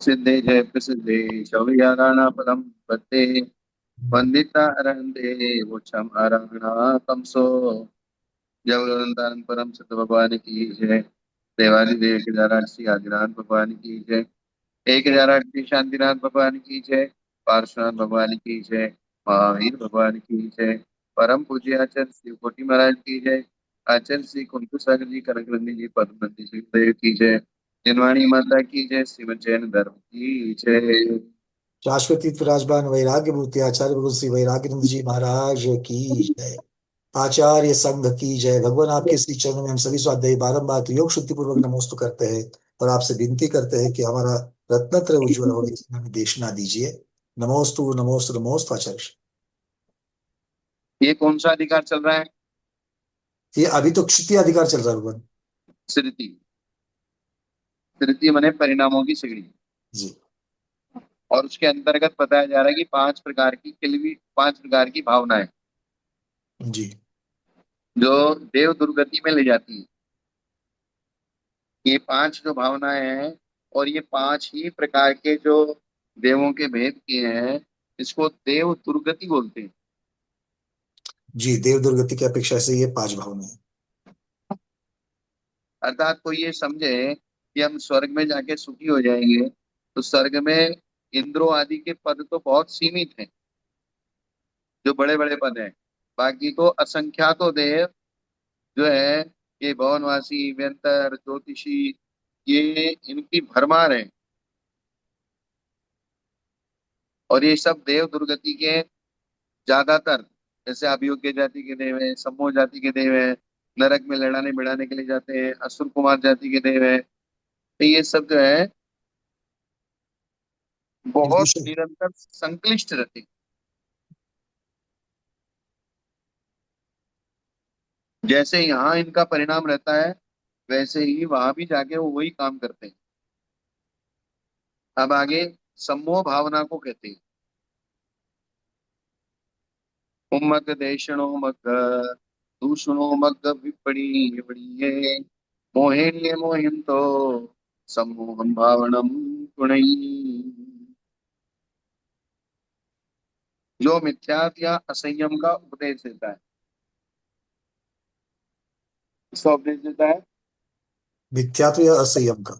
सिद्धे जय प्रसिद्धे शौर्याराणा पदम पते वंदिता अरहंते वोक्षम अरहणा तमसो। जय वृंदावन परम सत भगवान की जय। देवाली देव केदारनाथ श्री आदिनाथ भगवान की जय। एक हजार आठ श्री शांतिनाथ भगवान की जय। पार्श्वनाथ भगवान की जय। महावीर भगवान की जय। परम पूज्य आचार्य श्री कोटि महाराज की जय। आचार्य श्री कुंतु सागर जी कनकरंदी जी पद्मनंदी जी देव की जय। जिनवाणी माता की जय। श्रीमद जैन धर्म की जय। शाश्वती विराजमान वैराग्य मूर्ति आचार्य गुरु श्री वैराग्यनंद जी महाराज की जय। आचार्य संघ की जय। भगवान आपके श्री चरणों में हम सभी स्वाध्यायी बारंबार तो योग शुद्धि पूर्वक नमोस्तु करते हैं और आपसे विनती करते हैं कि हमारा रत्नत्रय उज्ज्वल हो इसमें हमें देशना दीजिए। नमोस्तु नमोस्तु नमोस्तु आचार्य। ये कौन सा अधिकार चल रहा है? ये अभी तो क्षितीय अधिकार चल रहा है भगवान स्मृति। स्मृति मने परिणामों की सिगड़ी। जी। और उसके अंतर्गत बताया जा रहा है कि पांच प्रकार की किलवी, पांच प्रकार की भावनाएं जी। जो देव दुर्गति में ले जाती है। ये पांच जो भावनाएं हैं और ये पांच ही प्रकार के जो देवों के भेद किए हैं, इसको देव दुर्गति बोलते हैं। जी देव दुर्गति की अपेक्षा से ये पांच भावना है। अर्थात कोई ये समझे कि हम स्वर्ग में जाके सुखी हो जाएंगे, तो स्वर्ग में इंद्रों आदि के पद तो बहुत सीमित हैं, जो बड़े बड़े पद हैं। बाकी तो असंख्यातो देव जो है, ये भवनवासी, व्यंतर, ज्योतिषी, ये इनकी भरमार है। और ये सब देव दुर्गति के ज्यादातर, जैसे अभियोग्य जाति के देव है, सम्मोह जाति के देव है, नरक में लड़ाने भिड़ाने के लिए जाते हैं, असुर कुमार जाति के देव है। तो ये सब जो है बहुत विषय। निरंतर संक्लिष्ट रहते हैं। जैसे यहाँ इनका परिणाम रहता है, वैसे ही वहां भी जाके वो वही काम करते हैं। अब आगे सम्मोह भावना को कहते हैं। उम्मक देशणो मग्ग दूषणो मग्ग विपणी विपणीये मोहिनी मोहिंतो सम्मोहम भावनम गुणई। जो मिथ्यात्व या असंयम का उपदेश देता है, इसका उपदेश देता है। मिथ्यात्व या असंयम का।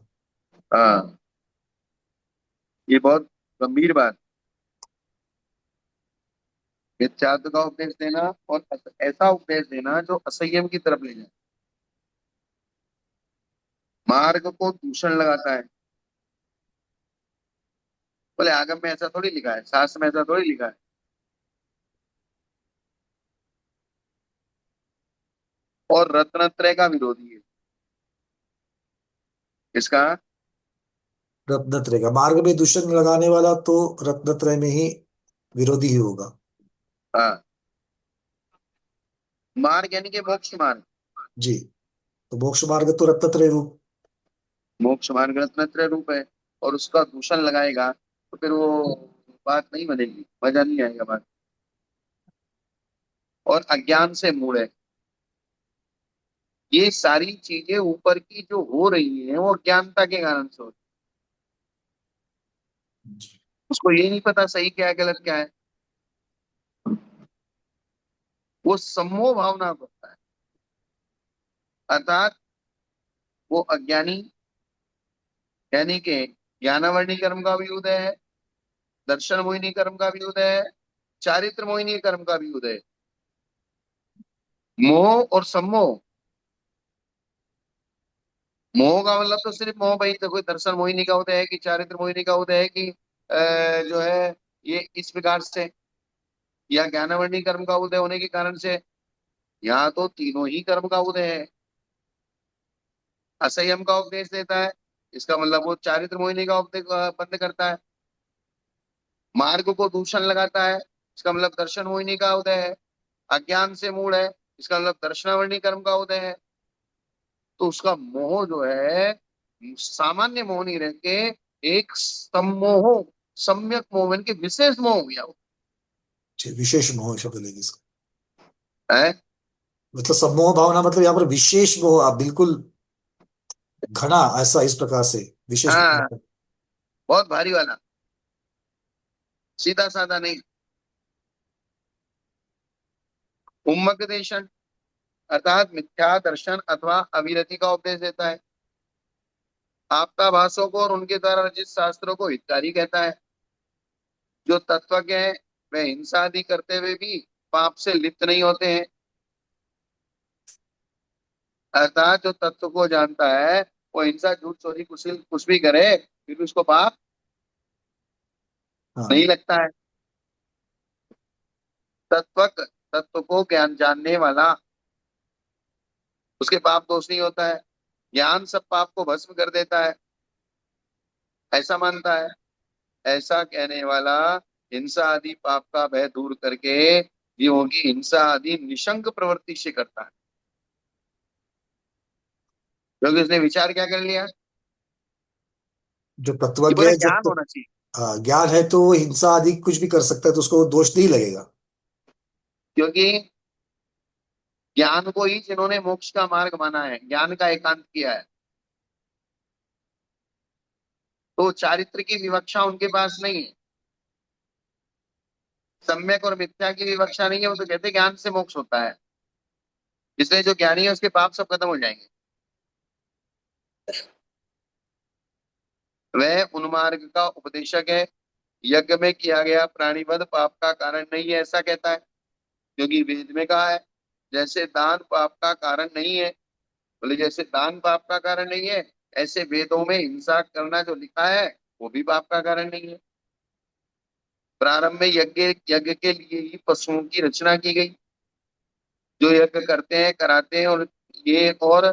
हाँ, ये बहुत गंभीर बात। मिथ्यात्व का उपदेश देना और ऐसा उपदेश देना जो असंयम की तरफ ले जाए। मार्ग को दूषण लगाता है। बोले आगम में ऐसा थोड़ी लिखा है, शास्त्र में ऐसा थोड़ी लिखा है। और रत्नत्रय का विरोधी है। इसका रत्नत्रय का मार्ग में दूषण लगाने वाला तो रत्नत्रय में ही विरोधी ही होगा। हाँ, मार्ग यानी कि मोक्ष मार्ग। जी। तो मोक्ष मार्ग तो रत्नत्रय रूप। मोक्ष मार्ग रत्नत्रय रूप है। और उसका दूषण लगाएगा तो फिर वो बात नहीं बनेगी, मजा नहीं आएगा बात। और अज्ञान से मूढ़ है। ये सारी चीजें ऊपर की जो हो रही हैं वो अज्ञानता के कारण से होती जी। है। उसको ये नहीं पता सही क्या है गलत क्या है। वो सम्मोह भावना होता है। अर्थात वो अज्ञानी, यानी कि ज्ञानावरणी कर्म का भी उदय है, दर्शन मोहिनी कर्म का भी उदय है, चारित्र मोहिनी कर्म का भी उदय है। मोह और सम्मोह। मोह का मतलब तो सिर्फ मोह, भाई तो कोई दर्शन मोहिनी का उदय है कि चारित्र मोहिनी का उदय है कि जो है ये इस प्रकार से, या ज्ञानावरणी कर्म का उदय होने के कारण से। यहाँ तो तीनों ही कर्म का उदय है। असंयम का उपदेश देता है, इसका मतलब वो चारित्र मोहिनी का उपदेश बंद करता है। मार्ग को दूषण लगाता है, इसका मतलब दर्शन मोहिनी का उदय है। अज्ञान से मूढ़ है, इसका मतलब दर्शनावरणी कर्म का उदय है। तो उसका मोह जो है सामान्य मोह नहीं रह के एक सम्मोह, सम्यक मोह यानी कि विशेष मोह हो गया वो विशेष मोह शब्द लेंगे इसका। है। मतलब सम्मोह भावना मतलब यहाँ पर विशेष मोह, आप बिल्कुल घना ऐसा इस प्रकार से विशेष हाँ, प्रकार का। बहुत भारी वाला, सीधा साधा नहीं। उम्मकदेशन अर्थात मिथ्या दर्शन अथवा अविरति का उपदेश देता है। आपका को और उनके द्वारा रचित शास्त्रों को हितकारी कहता है। जो तत्वज्ञ है वे हिंसा आदि करते हुए भी पाप से लिप्त नहीं होते हैं। अर्थात जो तत्व को जानता है वो हिंसा झूठ चोरी कुछ भी करे फिर भी उसको पाप हाँ। नहीं लगता है। तत्व को ज्ञान जानने वाला, उसके पाप दोष नहीं होता है। ज्ञान सब पाप को भस्म कर देता है, ऐसा मानता है। ऐसा कहने वाला हिंसा आदि पाप का भय दूर करके जीवों की हिंसा आदि निशंक प्रवृत्ति से करता है, क्योंकि उसने विचार क्या कर लिया जो कि तत्वज्ञ बोले है, जब ज्ञान तक होना चाहिए। ज्ञान है तो वो हिंसा आदि कुछ भी कर सकता है, तो उसको दोष नहीं लगेगा। क्योंकि ज्ञान को ही जिन्होंने मोक्ष का मार्ग माना है, ज्ञान का एकांत किया है, तो चारित्र की विवक्षा उनके पास नहीं है। सम्यक और मिथ्या की विवक्षा नहीं है, वो तो कहते हैं ज्ञान से मोक्ष होता है। इसलिए जो ज्ञानी है उसके पाप सब खत्म हो जाएंगे। वह उन्मार्ग का उपदेशक है। यज्ञ में किया गया प्राणीवध पाप का कारण नहीं है, ऐसा कहता है। क्योंकि वेद में कहा है जैसे दान पाप का कारण नहीं है, बोले जैसे दान पाप का कारण नहीं है, ऐसे वेदों में हिंसा करना जो लिखा है वो भी पाप का कारण नहीं है। प्रारंभ में यज्ञ यज्ञ के लिए ही पशुओं की रचना की गई, जो यज्ञ करते हैं कराते हैं, और ये और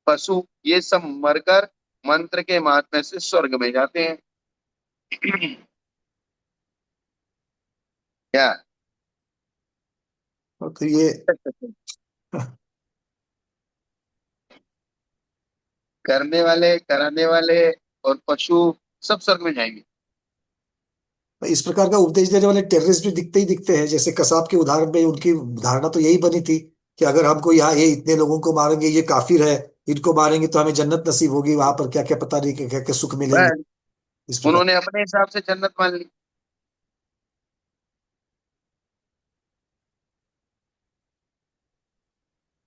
पशु ये सब मरकर मंत्र के माध्यम से स्वर्ग में जाते हैं। क्या तो ये करने वाले कराने वाले और पशु सब स्वर्ग में जाएंगे। इस प्रकार का उपदेश देने वाले टेररिस्ट भी दिखते ही दिखते हैं। जैसे कसाब के उदाहरण में उनकी धारणा तो यही बनी थी कि अगर हमको यहाँ ये इतने लोगों को मारेंगे, ये काफिर है, इनको मारेंगे तो हमें जन्नत नसीब होगी, वहां पर क्या क्या पता नहीं क्या क्या सुख मिलेंगे। बस इस प्रकार। उन्होंने अपने हिसाब से जन्नत मान ली।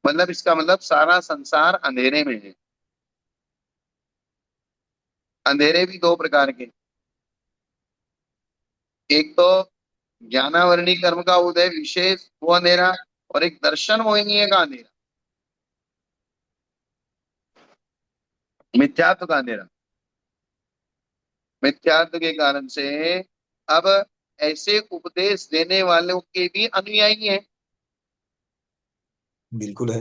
मतलब इसका मतलब सारा संसार अंधेरे में है। अंधेरे भी दो प्रकार के, एक तो ज्ञानावरणी कर्म का उदय विशेष वो अंधेरा, और एक दर्शन मोहिनी का अंधेरा, मिथ्यात्व का अंधेरा। मिथ्यात्व के कारण से अब ऐसे उपदेश देने वालों के भी अनुयायी हैं। बिल्कुल है।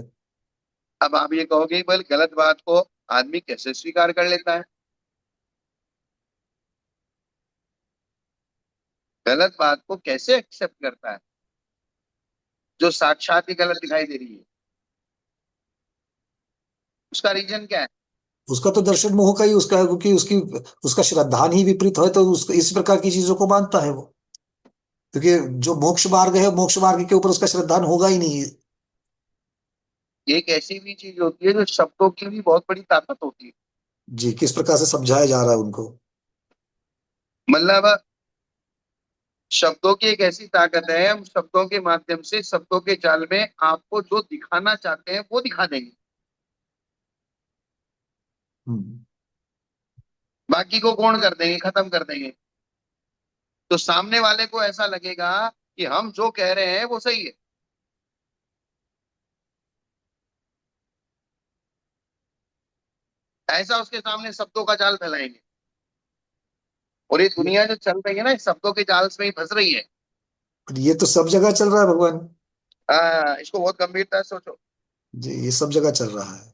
अब आप ये कहोगे बोल गलत बात को आदमी कैसे स्वीकार कर लेता है, गलत बात को कैसे एक्सेप्ट करता है जो साक्षात ही गलत दिखाई दे रही है। उसका रीजन क्या है। उसका तो दर्शन मोह का ही उसका है, क्योंकि उसकी उसका श्रद्धान ही विपरीत है, तो उसको इस प्रकार की चीजों को मानता है वो। क्योंकि जो मोक्ष मार्ग है, मोक्ष मार्ग के ऊपर उसका श्रद्धान होगा ही नहीं। एक ऐसी भी चीज होती है जो शब्दों की भी बहुत बड़ी ताकत होती है। जी, किस प्रकार से समझाया जा रहा है उनको। मतलब शब्दों की एक ऐसी ताकत है, हम शब्दों के माध्यम से शब्दों के जाल में आपको जो दिखाना चाहते हैं वो दिखा देंगे, हम्म। बाकी को गौण कर देंगे, खत्म कर देंगे। तो सामने वाले को ऐसा लगेगा कि हम जो कह रहे हैं वो सही है। ऐसा उसके सामने शब्दों का जाल फैलाएंगे। और ये दुनिया जो चल रही है ना, इस शब्दों के जाल में ही फंस रही है। ये तो सब जगह चल रहा है भगवान। इसको बहुत गंभीरता से सोचो। जी, ये सब जगह चल रहा है।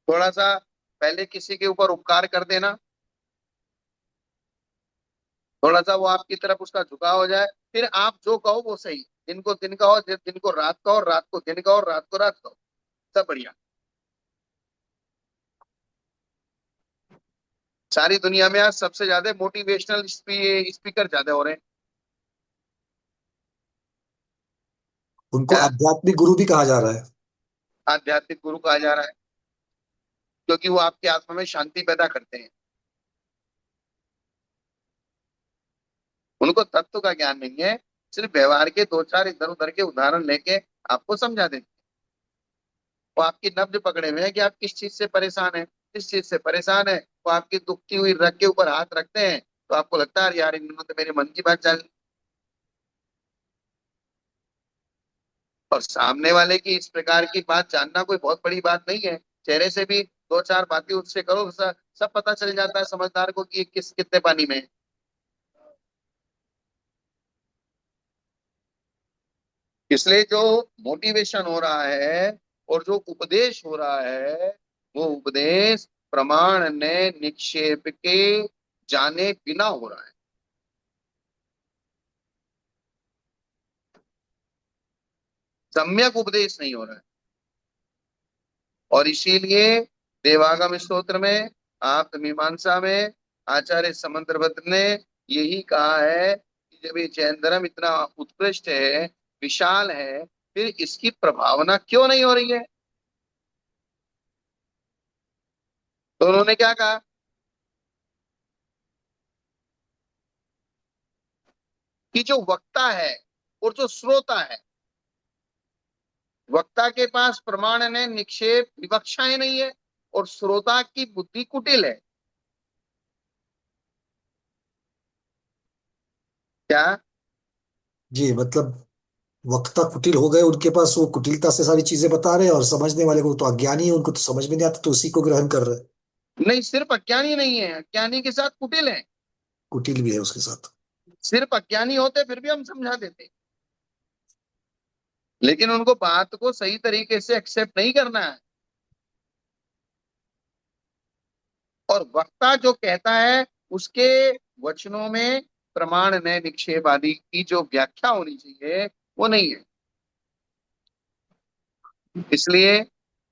थोड़ा सा पहले किसी के ऊपर उपकार कर देना, थोड़ा सा वो आपकी तरफ उसका झुकाव हो जाए, फिर आप जो कहो वो सही। दिन को दिन कहो, दिन को रात कहो, रात को दिन कहो, रात को रात कहो, सब बढ़िया। सारी दुनिया में आज सबसे ज्यादा मोटिवेशनल स्पीकर ज्यादा हो रहे हैं। उनको क्या आध्यात्मिक गुरु भी कहा जा रहा है। आध्यात्मिक गुरु कहा जा रहा है। क्योंकि वो आपकी आत्मा में शांति पैदा करते हैं। उनको तत्व का ज्ञान नहीं है, सिर्फ व्यवहार के दो चार इधर उधर के उदाहरण लेके आपको समझा देते हैं। वो आपकी नब्ज पकड़े हुए हैं कि आप किस चीज से परेशान है, किस चीज से परेशान है। वो आपकी दुखती हुई रग के ऊपर हाथ रखते हैं, तो आपको लगता है यार इन्होंने तो मेरे मन की बात जान ली। और सामने वाले की इस प्रकार की बात जानना कोई बहुत बड़ी बात नहीं है। चेहरे से भी दो चार बातें उससे करो, सब पता चल जाता है समझदार को कि ये किस कितने पानी में है। इसलिए जो मोटिवेशन हो रहा है और जो उपदेश हो रहा है, वो उपदेश प्रमाण ने निक्षेप के जाने बिना हो रहा है। सम्यक उपदेश नहीं हो रहा है। और इसीलिए देवागम स्तोत्र में, आप्त मीमांसा में आचार्य समंतभद्र ने यही कहा है कि जब ये जैन धर्म इतना उत्कृष्ट है, विशाल है, फिर इसकी प्रभावना क्यों नहीं हो रही है। तो उन्होंने क्या कहा कि जो वक्ता है और जो श्रोता है, वक्ता के पास प्रमाण ने निक्षेप विवक्षाएं नहीं है और श्रोता की बुद्धि कुटिल है। क्या? जी मतलब वक्ता कुटिल हो गए, उनके पास वो कुटिलता से सारी चीजें बता रहे हैं, और समझने वाले को तो अज्ञानी है, उनको तो समझ में नहीं आता, तो उसी को ग्रहण कर रहे हैं। नहीं, सिर्फ अज्ञानी नहीं है, अज्ञानी के साथ कुटिल है। कुटिल भी है उसके साथ। सिर्फ अज्ञानी होते फिर भी हम समझा देते, लेकिन उनको बात को सही तरीके से एक्सेप्ट नहीं करना है। और वक्ता जो कहता है उसके वचनों में प्रमाण नए निक्षेप आदि की जो व्याख्या होनी चाहिए वो नहीं है। इसलिए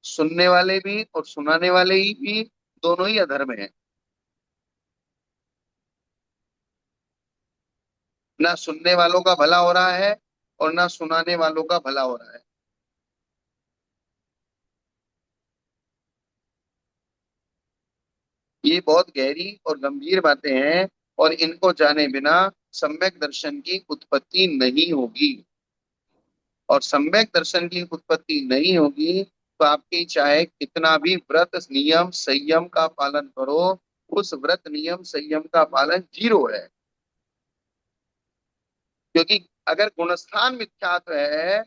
सुनने वाले भी और सुनाने वाले ही भी दोनों ही अधर्म है। ना सुनने वालों का भला हो रहा है और ना सुनाने वालों का भला हो रहा है। ये बहुत गहरी और गंभीर बातें हैं, और इनको जाने बिना सम्यक दर्शन की उत्पत्ति नहीं होगी। और सम्यक दर्शन की उत्पत्ति नहीं होगी तो आपकी चाहे कितना भी व्रत नियम संयम का पालन करो, उस व्रत नियम संयम का पालन जीरो है। क्योंकि अगर गुणस्थान मिथ्यात्व है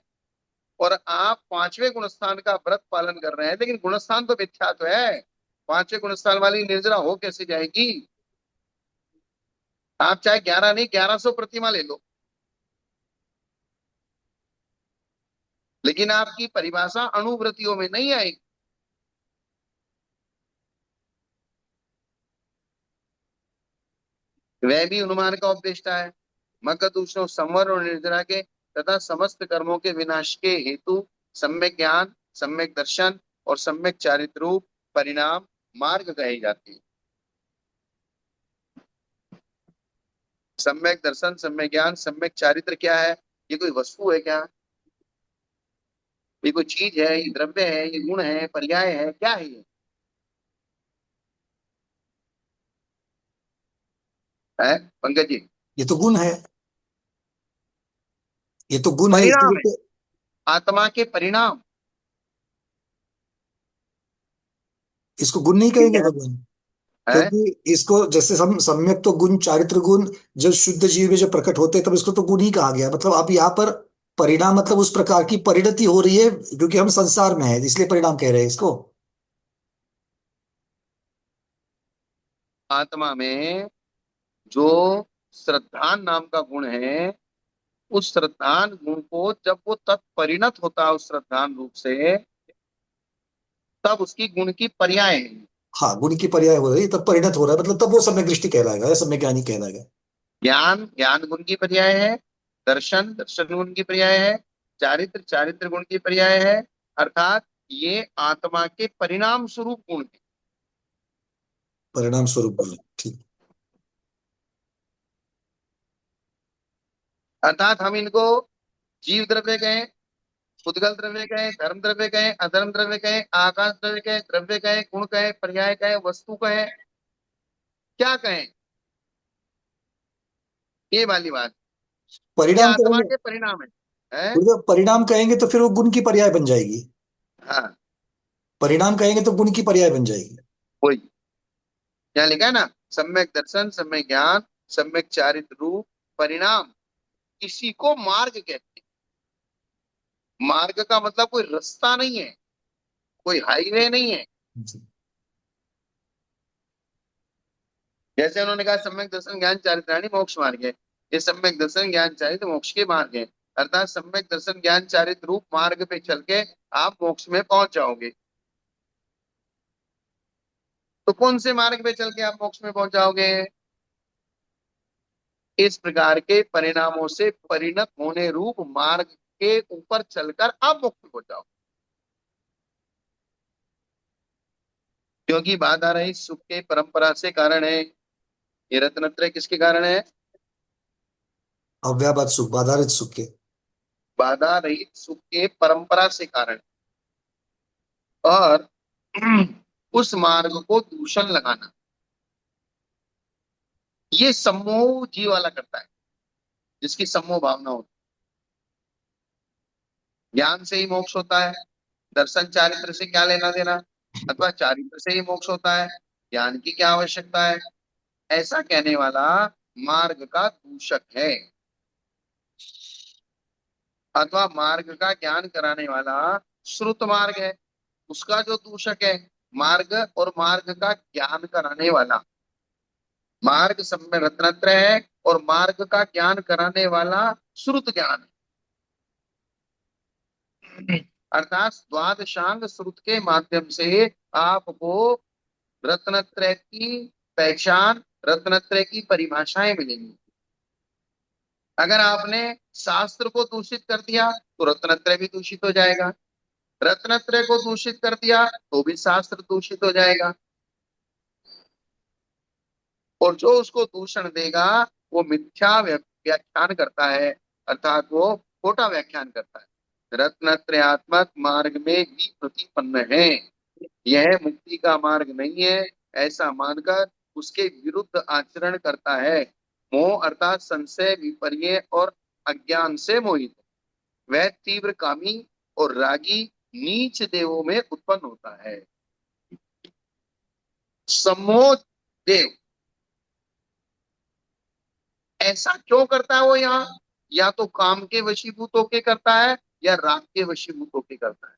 और आप पांचवें गुणस्थान का व्रत पालन कर रहे हैं, लेकिन गुणस्थान तो मिथ्यात्व है, पांचवें गुणस्थान वाली निर्जरा हो कैसे जाएगी। आप चाहे 11 नहीं 1100 प्रतिमा ले लो, लेकिन आपकी परिभाषा अणुव्रतियों में नहीं आएगी। वह भी अनुमान का उपदेष्टा है। मगध उष्ण संवर और निर्जरा के तथा समस्त कर्मों के विनाश के हेतु सम्यक ज्ञान, सम्यक दर्शन और सम्यक चारित्र रूप परिणाम मार्ग कहे जाते हैं। सम्यक दर्शन, सम्यक ज्ञान, सम्यक चारित्र क्या है? ये कोई वस्तु है क्या? ये कोई चीज है? ये द्रव्य है? ये गुण है? पर्याय है? क्या है ये? है पंकज जी? ये तो गुण है। ये तो गुण है, इसकी परिणाम है, वजह से। आत्मा के परिणाम। इसको गुण नहीं ठीक कहेंगे है। भगवान? है? क्योंकि इसको जैसे हम सम्यक तो गुण, चारित्र गुण जब शुद्ध जीव में जब प्रकट होते हैं तब इसको तो गुण ही कहा गया। मतलब अब यहाँ पर परिणाम मतलब उस प्रकार की परिणति हो रही है, क्योंकि हम संसार में है इसलिए परिणाम कह रहे हैं इसको। आत्मा में जो श्रद्धान नाम का गुण है, उस श्रद्धान गुण को जब वो तत्परिणत होता है उस श्रद्धान रूप से, तब उसकी गुण की पर्याय है। हाँ, गुण की पर्याय हो रही है, तब परिणत हो रहा है, मतलब तब वो सम्यक दृष्टि कहलाएगा या सम्यक ज्ञानी कहलाएगा। ज्ञान ज्ञान गुण की पर्याय है, दर्शन दर्शन गुण की पर्याय है, चारित्र चारित्र गुण की पर्याय है। अर्थात ये आत्मा के परिणाम स्वरूप गुण है। परिणाम स्वरूप गुण, ठीक। अर्थात हम इनको जीव द्रव्य कहें, उद्गल द्रव्य कहें, धर्म द्रव्य कहें, अधर्म द्रव्य कहें, आकाश द्रव्य कहें, द्रव्य कहें, गुण कहें, पर्याय कहें, वस्तु कहें, क्या कहें, ये वाली बात। ये परिणाम आत्मा कहेंगे, के परिणाम है? गुरुदेव परिणाम कहेंगे तो फिर वो गुण की पर्याय बन जाएगी। हाँ, परिणाम कहेंगे तो गुण की पर्याय बन जाएगी। वही यहाँ लिखा है ना, सम्यक दर्शन, सम्यक ज्ञान, सम्यक चारित्र रूप, परिणाम, इसी को मार्ग कहते हैं। मार्ग का मतलब कोई रास्ता नहीं है, कोई हाईवे नहीं है। जी। जैसे उन्होंने कहा सम्यक दर्शन ज्ञान चारित्राणी मोक्ष मार्ग है, ये सम्यक दर्शन ज्ञान चारित्र मोक्ष के मार्ग है। अर्थात सम्यक दर्शन ज्ञान चारित्र रूप मार्ग पे चल के आप मोक्ष में पहुंच जाओगे। तो कौन से मार्ग पे चल के आप मोक्ष में पहुंच जाओगे? इस प्रकार के परिणामों से परिणत होने रूप मार्ग के ऊपर चलकर आप मोक्ष में पहुंच जाओ। क्योंकि बाधा रहित सुख के परंपरा से कारण है। ये रत्नत्रय किसके कारण है? अव्याबाद सुख, बाधारित सुख के। बाधा रहित सुख के परंपरा से कारण। और उस मार्ग को दूषण लगाना, ये सम्मोह जीव वाला करता है, जिसकी सम्मोह भावना होती है। ज्ञान से ही मोक्ष होता है, दर्शन चारित्र से क्या लेना देना, अथवा चारित्र से ही मोक्ष होता है, ज्ञान की क्या आवश्यकता है, ऐसा कहने वाला मार्ग का दूषक है। अथवा मार्ग का ज्ञान कराने वाला श्रुत मार्ग है, उसका जो दूषक है। मार्ग और मार्ग का ज्ञान कराने वाला, मार्ग सब में रत्नत्रय है और मार्ग का ज्ञान कराने वाला श्रुत ज्ञान है। अर्थात द्वादशांग श्रुत के माध्यम से आपको रत्नत्रय की पहचान, रत्नत्रय की परिभाषाएं मिलेंगी। अगर आपने शास्त्र को दूषित कर दिया तो रत्नत्रय भी दूषित हो जाएगा, रत्नत्रय को दूषित कर दिया तो भी शास्त्र दूषित हो जाएगा। और जो उसको दूषण देगा वो मिथ्या व्याख्यान करता है, अर्थात वो खोटा व्याख्यान करता है। रत्नत्रयात्मक मार्ग में ही प्रतिपन्न है, यह मुक्ति का मार्ग नहीं है, ऐसा मानकर उसके विरुद्ध आचरण करता है। मोह अर्थात संशय, विपर्य और अज्ञान से मोहित वह तीव्र कामी और रागी नीच देवों में उत्पन्न होता है। सम्मोह देव ऐसा क्यों करता है वो यहाँ? या तो काम के वशीभूत होके करता है या राग के वशीभूत होके करता है।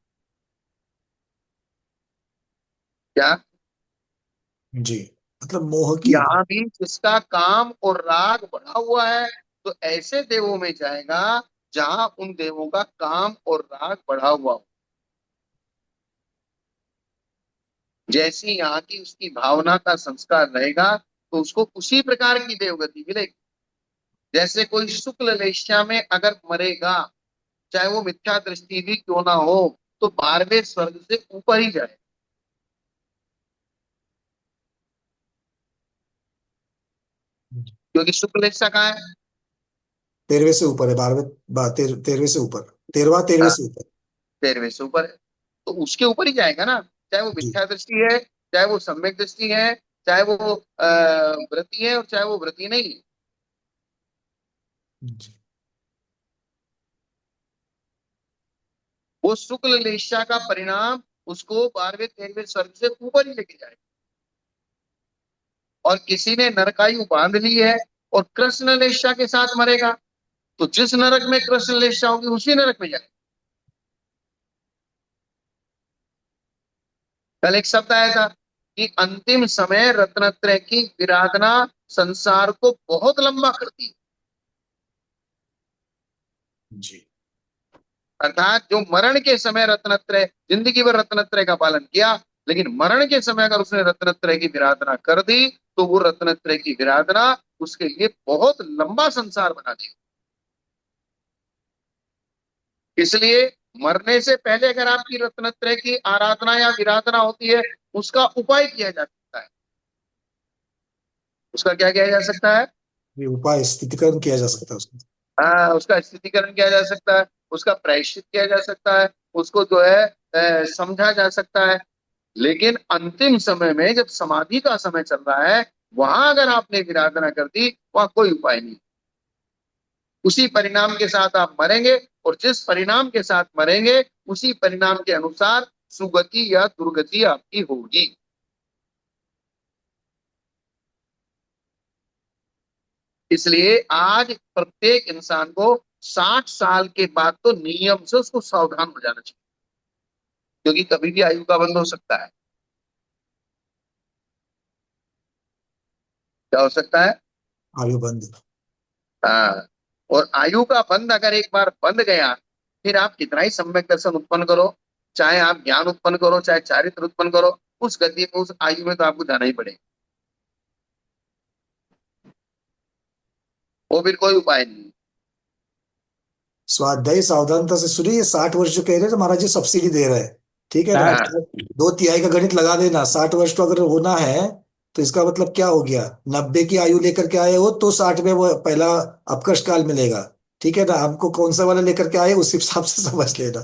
क्या? जी, मतलब मोह की। यहाँ भी जिसका काम और राग बढ़ा हुआ है तो ऐसे देवों में जाएगा जहां उन देवों का काम और राग बढ़ा हुआ हो। जैसी यहाँ की उसकी भावना का संस्कार रहेगा तो उसको उसी प्रकार की देवगति मिलेगी। जैसे कोई शुक्ल लेष्या में अगर मरेगा, चाहे वो मिथ्या दृष्टि भी क्यों ना हो, तो 12वें स्वर्ग से ऊपर ही जाए। क्योंकि शुक्ल लेष्या कहाँ है? 13वें से ऊपर है, 12वें, 13वें से ऊपर, 13वां 13वें हाँ, से ऊपर। 13वें से ऊपर है, तो उसके ऊपर ही जाएगा ना। चाहे वो जी। मिथ्या दृष्टि है, चाहे वो सम्यक दृष्टि है, चाहे वो व्रती है और चाहे वो व्रती नहीं है। जी। वो शुक्ल लेष्या का परिणाम उसको 12वें 13वें स्वर्ग से ऊपर ही लेके जाएगा। और किसी ने नरकायु बांध ली है और कृष्ण लेष्या के साथ मरेगा, तो जिस नरक में कृष्ण लेष्या होगी उसी नरक में जाएगा। कल एक शब्द आया था कि अंतिम समय रत्नत्रय की विराधना संसार को बहुत लंबा करती है। जी। अर्थात जो मरण के समय रत्नत्रय, जिंदगी भर रत्नत्रय का पालन किया, लेकिन मरण के समय अगर उसने रत्नत्रय की विराधना कर दी तो वो रत्नत्रय की विराधना उसके लिए बहुत लंबा संसार बना देगी। इसलिए मरने से पहले अगर आपकी रत्नत्रय की आराधना या विराधना होती है, उसका उपाय किया जा सकता है। उसका क्या किया जा सकता है? ये उपाय स्थितिकरण किया जा सकता है उसका। उसका स्थितिकरण किया जा सकता है। उसका प्रायश्चित किया जा सकता है, उसको जो है समझा जा सकता है। लेकिन अंतिम समय में जब समाधि का समय चल रहा है, वहां अगर आपने विराधना कर दी, वहां कोई उपाय नहीं। उसी परिणाम के साथ आप मरेंगे, और जिस परिणाम के साथ मरेंगे उसी परिणाम के अनुसार सुगति या दुर्गति आपकी होगी। इसलिए आज प्रत्येक इंसान को 60 साल के बाद तो नियम से उसको सावधान हो जाना चाहिए, क्योंकि कभी भी आयु का बंद हो सकता है। क्या हो सकता है? आयु बंद। हाँ। और आयु का बंध अगर एक बार बंध गया, फिर आप कितना ही सम्यक दर्शन उत्पन्न करो, चाहे आप ज्ञान उत्पन्न करो, चाहे चारित्र उत्पन्न करो, उस गति में उस आयु में तो आपको जाना ही पड़ेगा। वो फिर कोई उपाय नहीं। स्वाध्याय सावधानता से सुनिए, ये 60 वर्ष जो कह रहे हैं तो महाराज जी सब्सिडी दे रहे हैं, ठीक है ना। हाँ। 2 तिहाई का गणित लगा देना, 60 वर्ष तो अगर होना है तो इसका मतलब क्या हो गया, 90 की आयु लेकर के आए हो तो 60 में वो पहला अपकर्ष काल मिलेगा, ठीक है ना। हमको कौन सा वाला लेकर के आए उस हिसाब से समझ लेना।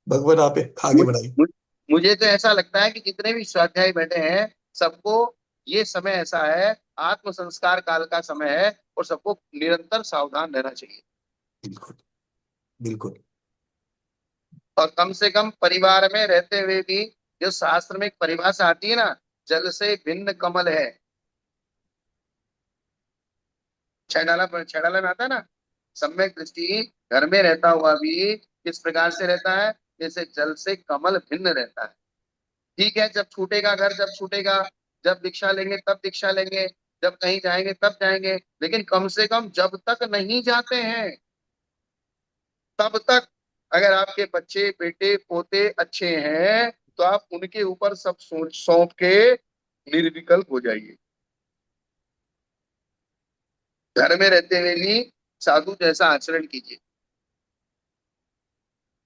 भगवान आप आगे मुझ, बढ़ाइए। मुझ, मुझे तो ऐसा लगता है कि जितने भी स्वाध्यायी बैठे हैं, सबको ये समय ऐसा है, आत्म संस्कार काल का समय है, और सबको निरंतर सावधान रहना चाहिए। बिल्कुल। बिल्कुल। और कम से कम परिवार में रहते हुए भी, जो शास्त्र में एक परिभाषा आती है ना, जल से भिन्न कमल है। छैडाला में आता है ना, सम्यक दृष्टि घर में रहता हुआ भी किस प्रकार से रहता है, जैसे जल से कमल भिन्न रहता है। ठीक है, जब छूटेगा घर, जब छूटेगा, जब दीक्षा लेंगे तब दीक्षा लेंगे, जब कहीं जाएंगे तब जाएंगे, लेकिन कम से कम जब तक नहीं जाते हैं तब तक, अगर आपके बच्चे बेटे पोते अच्छे हैं, तो आप उनके ऊपर सब सौंप के निर्विकल्प हो जाइए। घर में रहते हुए भी साधु जैसा आचरण कीजिए।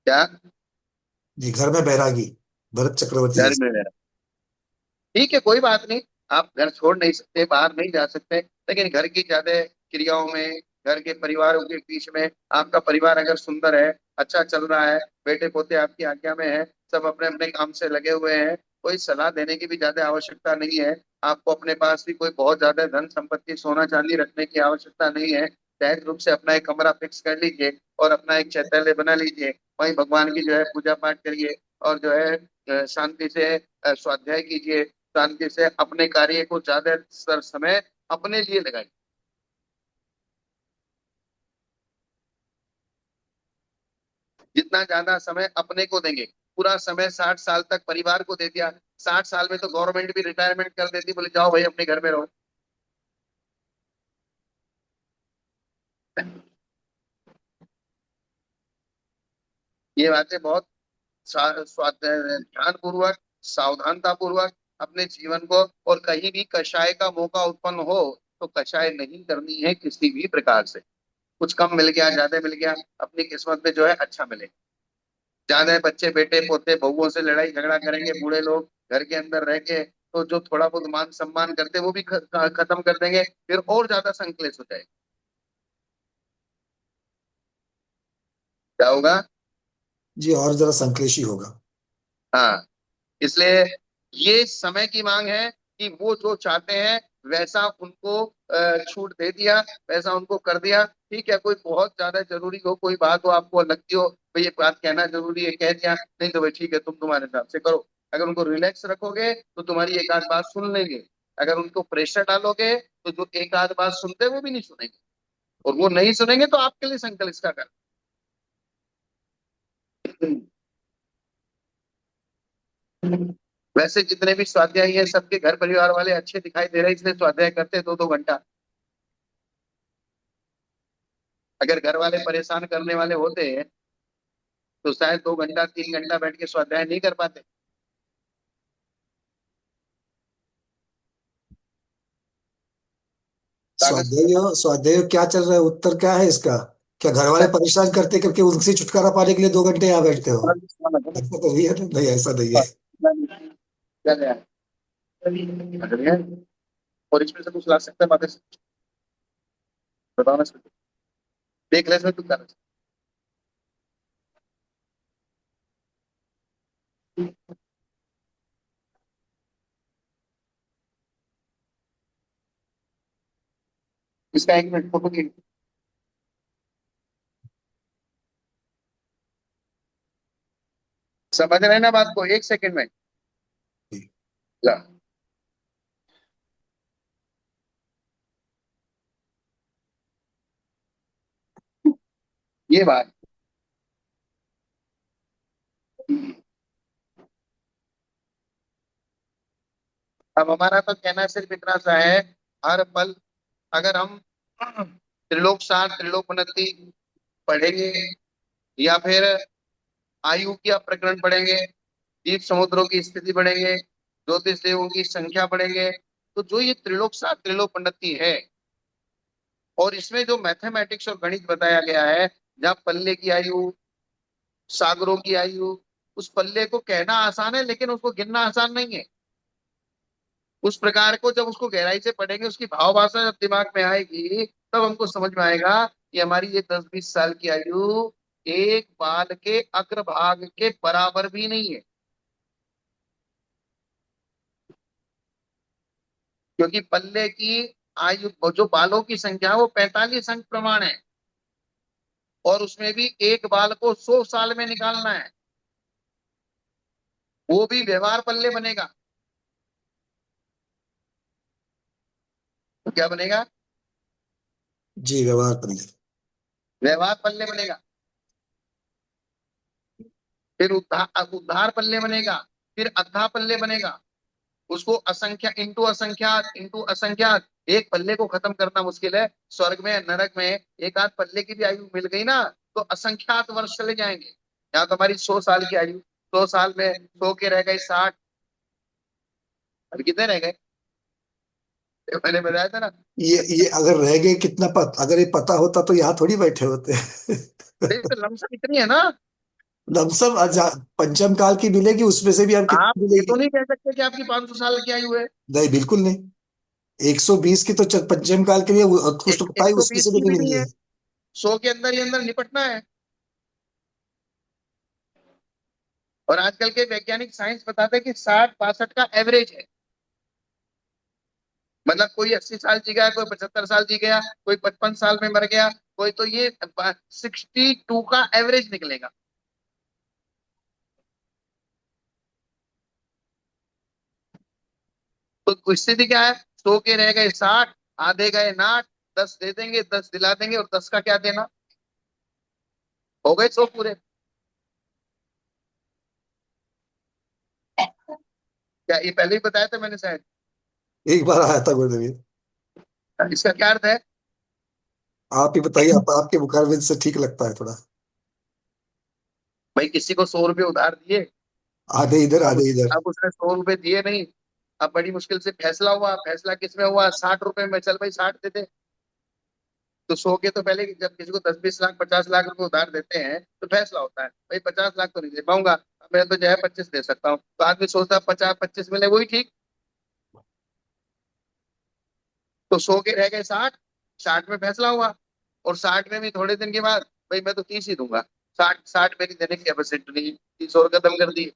क्या? जी, घर में बैरागी, भरत चक्रवर्ती घर जैसे। में रह, ठीक है, कोई बात नहीं। आप घर छोड़ नहीं सकते, बाहर नहीं जा सकते, लेकिन घर की ज्यादा क्रियाओं में, घर के परिवारों के बीच में, आपका परिवार अगर सुंदर है, अच्छा चल रहा है, बेटे पोते आपकी आज्ञा में है, सब अपने अपने काम से लगे हुए हैं, कोई सलाह देने की भी ज्यादा आवश्यकता नहीं है। आपको अपने पास भी कोई बहुत ज्यादा धन संपत्ति सोना चांदी रखने की आवश्यकता नहीं है। सहज रूप से अपना एक कमरा फिक्स कर लीजिए, और अपना एक चैत्यालय बना लीजिए, वहीं भगवान की जो है पूजा पाठ करिए, और जो है शांति से स्वाध्याय कीजिए। शांति से अपने कार्य को ज्यादा समय अपने लिए लगाइए। जितना ज्यादा समय अपने को देंगे, पूरा समय 60 साल तक परिवार को दे दिया, 60 साल में तो गवर्नमेंट भी रिटायरमेंट कर देती, बोले जाओ भाई अपने घर में रहो। ये बातें बहुत ध्यान पूर्वक, सावधानता पूर्वक अपने जीवन को, और कहीं भी कषाय का मौका उत्पन्न हो तो कषाय नहीं करनी है किसी भी प्रकार से। कुछ कम मिल गया, ज्यादा मिल गया, अपनी किस्मत में जो है अच्छा मिले। ज्यादा बच्चे बेटे पोते बहुओं से लड़ाई झगड़ा करेंगे, बूढ़े लोग घर के अंदर रह के, तो जो थोड़ा बहुत मान सम्मान करते वो भी खत्म कर देंगे, फिर और ज्यादा संकलेश हो जाएगा। क्या होगा? जी, और जरा संक्लेशी होगा। हाँ। इसलिए ये समय की मांग है कि वो जो चाहते हैं वैसा उनको छूट दे दिया, वैसा उनको कर दिया। ठीक है, कोई बहुत ज्यादा जरूरी हो, कोई बात हो आपको लगती हो भाई ये बात कहना जरूरी है, कह दिया, नहीं तो भाई ठीक है, तुम तुम्हारे हिसाब से करो। अगर उनको रिलैक्स रखोगे तो तुम्हारी एक आध बात सुन लेंगे। अगर उनको प्रेशर डालोगे तो जो एक आध बात सुनते हैं वो भी नहीं सुनेंगे, और वो नहीं सुनेंगे तो आपके लिए संकल्प इसका कर। वैसे जितने भी स्वाध्यायी हैं सबके घर परिवार वाले अच्छे दिखाई दे रहे हैं, इसलिए स्वाध्याय करते 2-2 घंटा। अगर घर वाले परेशान करने वाले होते तो शायद 2 घंटा 3 घंटा बैठ के स्वाध्याय नहीं कर पाते। कागज पे स्वाध्याय स्वाध्याय क्या चल रहा है, उत्तर क्या है इसका। क्या घर वाले परेशान करते करके उनसे छुटकारा पाने के लिए 2 घंटे यहाँ बैठते हो। ऐसा तो नहीं है ना? नहीं, ऐसा नहीं है। और इसमें से कुछ ला सकते हैं बातें, बताओ ना इसमें। देख ले इसमें तू कर। इसका 1 मिनट फोटो की समझ रहे हैं ना बात को, 1 सेकंड में। ला, ये बात। अब हमारा तो कहना सिर्फ इतना सा है, हर पल अगर हम त्रिलोक सार त्रिलोक उन्नति पढ़ेंगे, या फिर आयु का प्रकरण पढ़ेंगे, द्वीप समुद्रों की स्थिति पढ़ेंगे, ज्योतिष देवों की संख्या पढ़ेंगे, तो जो ये त्रिलोक सार त्रिलोक उन्नति है, और इसमें जो मैथमेटिक्स और गणित बताया गया है, जहाँ पल्ले की आयु, सागरों की आयु, उस पल्ले को कहना आसान है लेकिन उसको गिनना आसान नहीं है। उस प्रकार को जब उसको गहराई से पढ़ेंगे, उसकी भाव भाषा जब दिमाग में आएगी, तब हमको समझ में आएगा कि हमारी ये 10-20 साल की आयु एक बाल के अग्रभाग के बराबर भी नहीं है। क्योंकि पल्ले की आयु, जो बालों की संख्या है, वो 45 अंक प्रमाण है, और उसमें भी एक बाल को 100 साल में निकालना है, वो भी व्यवहार पल्ले बनेगा। तो क्या बनेगा? जी, व्यवहार पंडित। व्यवहार पल्ले बनेगा। फिर उद्धार उद्धार पल्ले बनेगा। फिर अद्धा पल्ले बनेगा। उसको असंख्या इंटू असंख्यात इंटू असंख्यात, एक पल्ले को खत्म करना मुश्किल है। स्वर्ग में नरक में एक आध पल्ले की भी आयु मिल गई ना, तो असंख्यात वर्ष चले जाएंगे। यहाँ तो हमारी 100 साल की आयु, 100 साल में 100 के रह गए 60, अब कितने रह गए? ये मैंने बताया था ना। ये अगर रह गए कितना अगर ये पता होता तो यहाँ थोड़ी बैठे होते। नहीं तो लमसम इतनी है ना। लमसम पंचम काल की मिलेगी, उसमें से भी हम आप कितनी ये तो मिलेगी? नहीं कह सकते कि आपकी 500 साल की आयु है। नहीं, बिल्कुल नहीं। 120 की तो पंचम काल के लिए एक कुछ पता एक ही, सौ उसमें बीस से भी की नहीं भी नहीं मिलेंगे। है। 100 के अंदर ही अंदर निपटना है। और आजकल के वैज्ञानिक साइंस बताते हैं कि 60-62 का एवरेज है। मतलब कोई 80 साल जी गया, कोई 75 साल जी गया, कोई 55 साल में मर गया, कोई तो ये 62 का एवरेज निकलेगा। तो स्थिति क्या है? 100 के रह गए 60, आधे गए 60, 10 दे देंगे, 10 दिला देंगे, और 10 का क्या देना? हो गए 100 पूरे। क्या ये पहले ही बताया था मैंने शायद? एक बार आया था गुरुदेव। इसका क्या अर्थ है? आप ही बताइए, आपके मुखारबिंद से ठीक लगता है थोड़ा। भाई किसी को 100 रुपये उधार दिए, आधे इधर अब आधे इधर। अब उसने 100 रुपये दिए नहीं। अब बड़ी मुश्किल से फैसला हुआ, फैसला किसमें हुआ? 60 रुपए में। चल भाई 60 दे दे। तो 100 के तो पहले जब किसी को 10-20 लाख 50 लाख रुपए उधार देते हैं, तो फैसला होता है भाई 50 लाख तो नहीं दे पाऊंगा, अब मैं तो जो है 25 दे सकता हूँ। तो आदमी सोचता है 50-25 मिले वही ठीक। तो 100 के रह गए 60, 60 में फैसला हुआ। और 60 में भी थोड़े दिन के बाद, भाई मैं तो 30 ही दूंगा, 60 मेरी देने की कैपेसिटी नहीं, 30 और खत्म कर दी।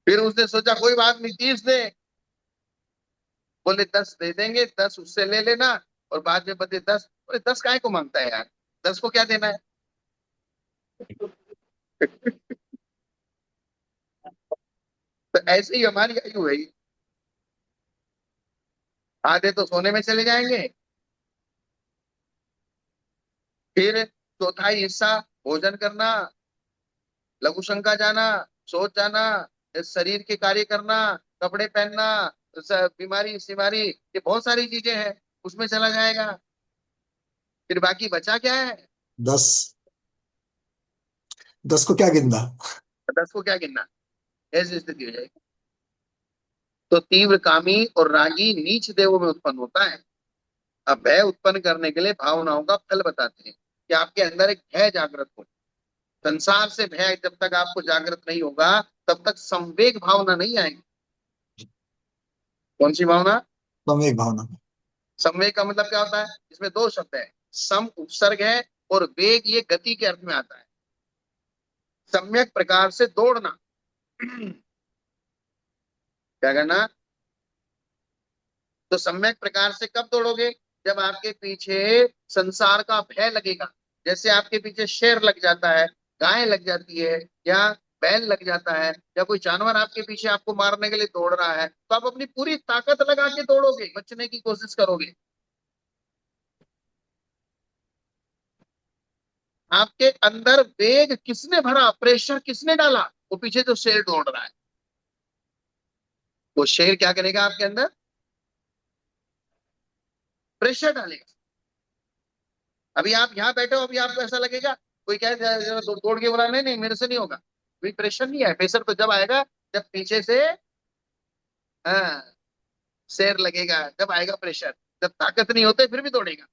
फिर उसने सोचा कोई बात नहीं, 30 दे। बोले 10 दे देंगे, 10 उससे ले लेना। और बाद में बदले 10, बोले 10 काहे को मांगता है यार, 10 को क्या देना है? तो ऐसे ही हमारी आयु है। आधे तो सोने में चले जाएंगे, फिर चौथाई हिस्सा भोजन करना, लघु शंका जाना, सोच जाना, शरीर के कार्य करना, कपड़े पहनना, बीमारी सिमारी, ये बहुत सारी चीजें हैं, उसमें चला जाएगा। फिर बाकी बचा क्या है? 10। 10 को क्या गिनना? 10 को क्या गिनना? ऐसी स्थिति हो जाएगी। तो तीव्र कामी और रागी नीच देवों में उत्पन्न होता है। अब भय उत्पन्न करने के लिए भावनाओं का फल बताते हैं कि आपके अंदर एक भय जागृत हो। संसार से भय जब तक आपको जागृत नहीं होगा, तब तक संवेग भावना नहीं आएगी। कौन सी भावना? संवेग भावना। संवेग का मतलब क्या होता है? इसमें दो शब्द है, सम उपसर्ग है, और वेग ये गति के अर्थ में आता है। सम्यक प्रकार से दौड़ना। क्या करना? तो सम्यक प्रकार से कब दौड़ोगे? जब आपके पीछे संसार का भय लगेगा। जैसे आपके पीछे शेर लग जाता है, गाय लग जाती है, या बैल लग जाता है, या कोई जानवर आपके पीछे आपको मारने के लिए दौड़ रहा है, तो आप अपनी पूरी ताकत लगा के दौड़ोगे, बचने की कोशिश करोगे। आपके अंदर वेग किसने भरा, प्रेशर किसने डाला? वो पीछे जो शेर दौड़ रहा है। वो शेर क्या करेगा आपके अंदर? प्रेशर डालेगा। अभी आप यहाँ बैठे हो, अभी आपको ऐसा लगेगा, कोई कहे जरा दौड़ के बोला, नहीं नहीं मेरे से नहीं होगा। कोई प्रेशर नहीं है। प्रेशर तो जब आएगा जब पीछे से, हाँ, शेर लगेगा, जब आएगा प्रेशर। जब ताकत नहीं होते फिर भी दौड़ेगा।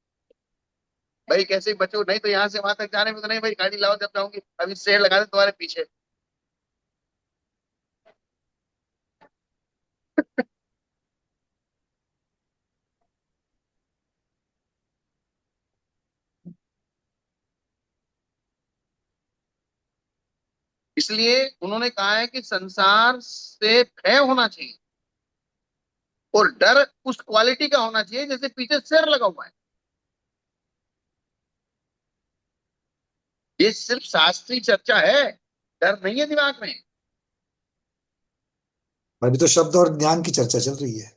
भाई कैसे बचो, नहीं तो यहाँ से वहां तक जाने में तो नहीं भाई, गाड़ी लाओ जब जाऊंगी, अभी शेर लगा दे तुम्हारे पीछे। इसलिए उन्होंने कहा है कि संसार से भय होना चाहिए, और डर उस क्वालिटी का होना चाहिए जैसे पीछे शेर लगा हुआ है। ये सिर्फ शास्त्रीय चर्चा है, डर नहीं है दिमाग में। अभी तो शब्द और ज्ञान की चर्चा चल रही है।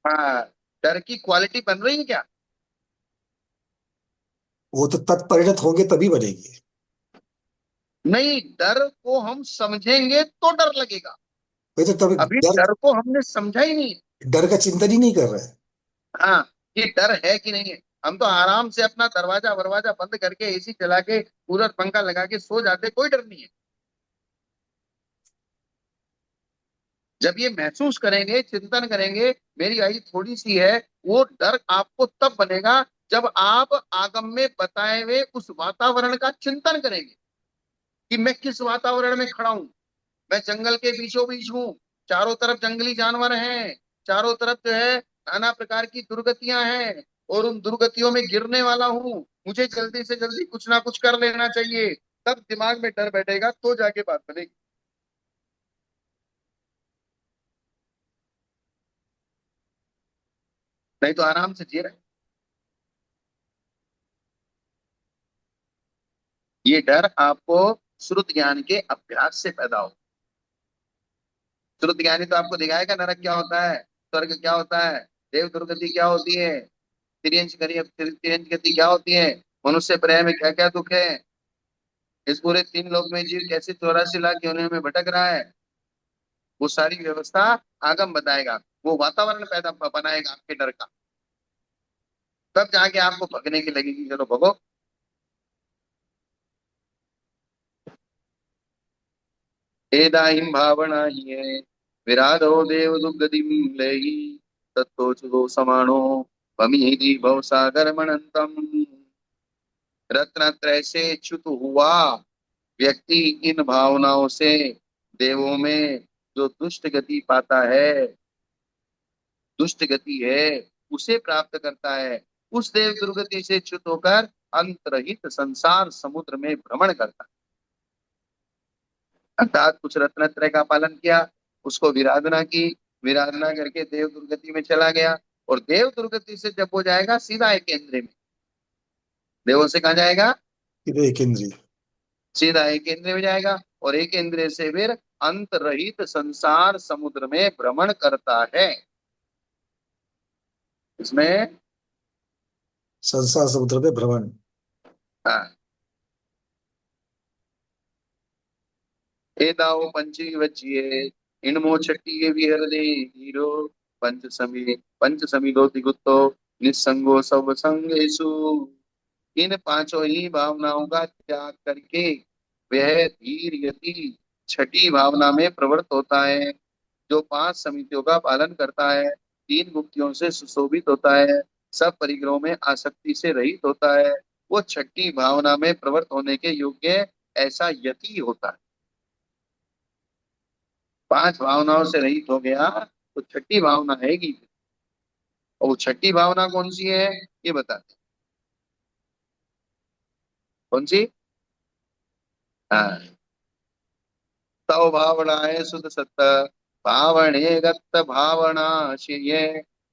हाँ, डर की क्वालिटी बन रही है क्या? वो तो तत्परिणत होंगे तभी बनेगी। नहीं, डर को हम समझेंगे तो डर लगेगा। वही तो तभी अभी डर, डर को हमने समझा ही नहीं। डर का चिंतन ही नहीं कर रहे हैं। हाँ, ये डर है कि नहीं है। हम तो आराम से अपना दरवाजा वरवाजा बंद करके, एसी चला के, कूलर पंखा लगा के सो जाते, कोई डर नहीं है। जब ये महसूस करेंगे, चिंतन करेंगे, मेरी आई थोड़ी सी है, वो डर आपको तब बनेगा जब आप आगम में बताए हुए उस वातावरण का चिंतन करेंगे कि मैं किस वातावरण में खड़ा हूं। मैं जंगल के बीचों बीच हूँ, चारों तरफ जंगली जानवर हैं, चारों तरफ जो है नाना प्रकार की दुर्गतियां हैं, और उन दुर्गतियों में गिरने वाला हूँ, मुझे जल्दी से जल्दी कुछ ना कुछ कर लेना चाहिए। तब दिमाग में डर बैठेगा तो जाके बात बनेगी। नहीं तो आराम से जी रहे। ये डर आपको श्रुत ज्ञान के अभ्यास से पैदा हो। श्रुत ज्ञानी तो आपको दिखाएगा नरक क्या होता है, स्वर्ग क्या होता है, देव दुर्गति क्या होती है, तिर्यंच गति क्या होती है, मनुष्य प्रेम में क्या क्या दुख है, इस पूरे तीन लोक में जीव कैसे 84 लाख योनियों में भटक रहा है, वो सारी व्यवस्था आगम बताएगा। वो वातावरण पैदा बनाएगा आपके डर का। तब जाके आपको भगने की लगेगी, चलो भगो। एदाहिं भावना ही है, विराधो देव दुर्गतिम लेहि, तत्तो समानो भमीहि भव सागर मनंतम। रत्नत्रय से च्युत हुआ व्यक्ति इन भावनाओं से देवों में जो दुष्ट गति पाता है, दुष्ट गति है, उसे प्राप्त करता है। उस देव दुर्गति से च्युत होकर अंतरहित संसार समुद्र में भ्रमण करता है। अर्थात कुछ रत्नत्रय का पालन किया, उसको विराधना की, विराधना करके देव दुर्गति में चला गया, और देव दुर्गति से जब हो जाएगा सीधा एक इंद्रिय में, देवों से कहा जाएगा, सीधे एक इंद्रिय। सीधा एक इंद्रिय में जाएगा, और एक इंद्रिय से फिर अंत रहित संसार समुद्र में भ्रमण करता है। इसमें संसार समुद्र पे भ्रमण। हाँ, एदाओ पंची वच्चिये इनमो छट्टिये विहरदे हीरो पंच समिलो दिगुत्तो निस्संगो सब संगेषु। इन पांचों ही भावनाओं का त्याग करके वह धीर यति छठी भावना में प्रवृत्त होता है, जो पांच समितियों का पालन करता है, तीन मुक्तियों से सुशोभित होता है, सब परिग्रहों में आसक्ति से रहित होता है, वो छठी भावना में प्रवृत्त होने के योग्य ऐसा यति होता है। पांच भावनाओं से रहित हो गया तो छठी भावना हैगी। और वो छठी भावना कौन सी है, ये बताते हैं। कौन सी? हाँ, तव भावनाए सुत सत्त भावणे गत्त भावना शिये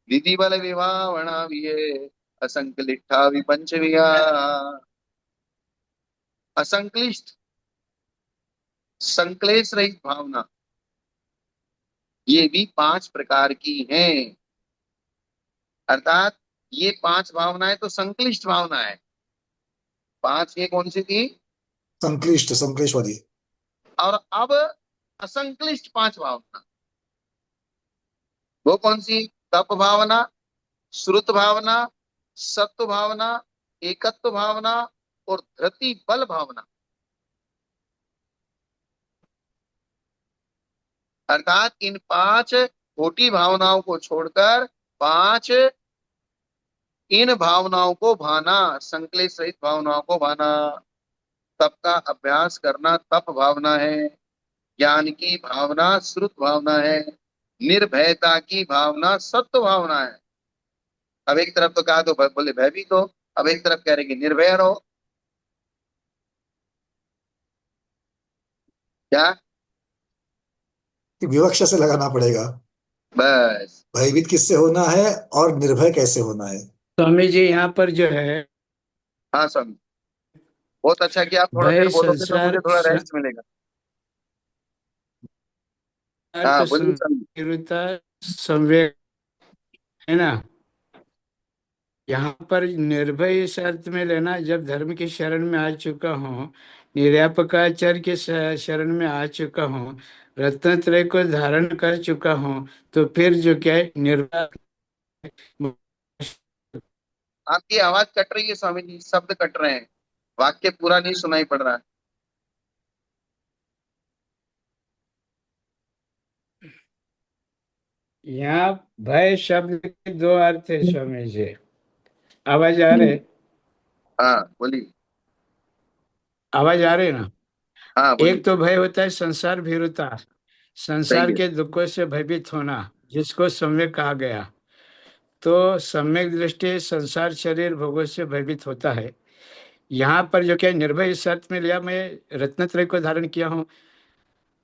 विधि बल विभावना विये असंकलिठा विपंचविया। असंक्लिष्ट, संक्लेश रहित भावना, ये भी 5 प्रकार की हैं। अर्थात ये 5 भावनाएं तो संक्लिष्ट भावना है। 5 ये कौन सी थी? संक्लिष्ट, संक्लेशवादी। और अब असंक्लिष्ट 5 भावना, वो कौन सी? तप भावना, श्रुत भावना, सत्व भावना, एकत्व भावना और धृति बल भावना। अर्थात इन 5 खोटी भावनाओं को छोड़कर 5 इन भावनाओं को भाना, संक्लेश रहित भावनाओं को भाना। तप का अभ्यास करना तप भावना है, ज्ञान की भावना श्रुत भावना है, निर्भयता की भावना सत्व भावना है। अब एक तरफ तो कहा तो बोले भयभीत हो, अब एक तरफ कह रहे कि निर्भय रहो। क्या? कि विवक्षा से लगाना पड़ेगा। बस। भयभीत किससे होना है और निर्भय कैसे होना है। स्वामी जी यहाँ पर जो है, हाँ स्वामी, बहुत अच्छा कि आप थोड़ा देर भय बोलोगे तो मुझे संसार थोड़ा रेस्ट मिलेगा। हाँ का बोलिए स्वामी। संवेदता संवेग है ना। यहाँ पर निर्भय इस अर्थ में लेना, जब धर्म की शरण में आ चुका हूँ, निर्व्यापकाचार्य के शरण में आ चुका हूँ, रत्नत्रय को धारण कर चुका हूँ, तो फिर जो क्या है निर्भय। आपकी आवाज कट रही है स्वामी जी, शब्द कट रहे हैं, वाक्य पूरा नहीं सुनाई पड़ रहा है। यहाँ भय शब्द के 2 अर्थ है स्वामी जी। आवाज आ रहे? हाँ बोलिए। आवाज आ रही ना। हाँ एक बोलिए। तो भय होता है संसार भीरुता, संसार सही है। के दुखों से भयभीत होना, जिसको सम्यक कहा गया। तो सम्यक दृष्टि संसार शरीर भोगों से भयभीत होता है। यहाँ पर जो क्या निर्भय इस अर्थ में लिया, मैं रत्नत्रय को धारण किया हूँ,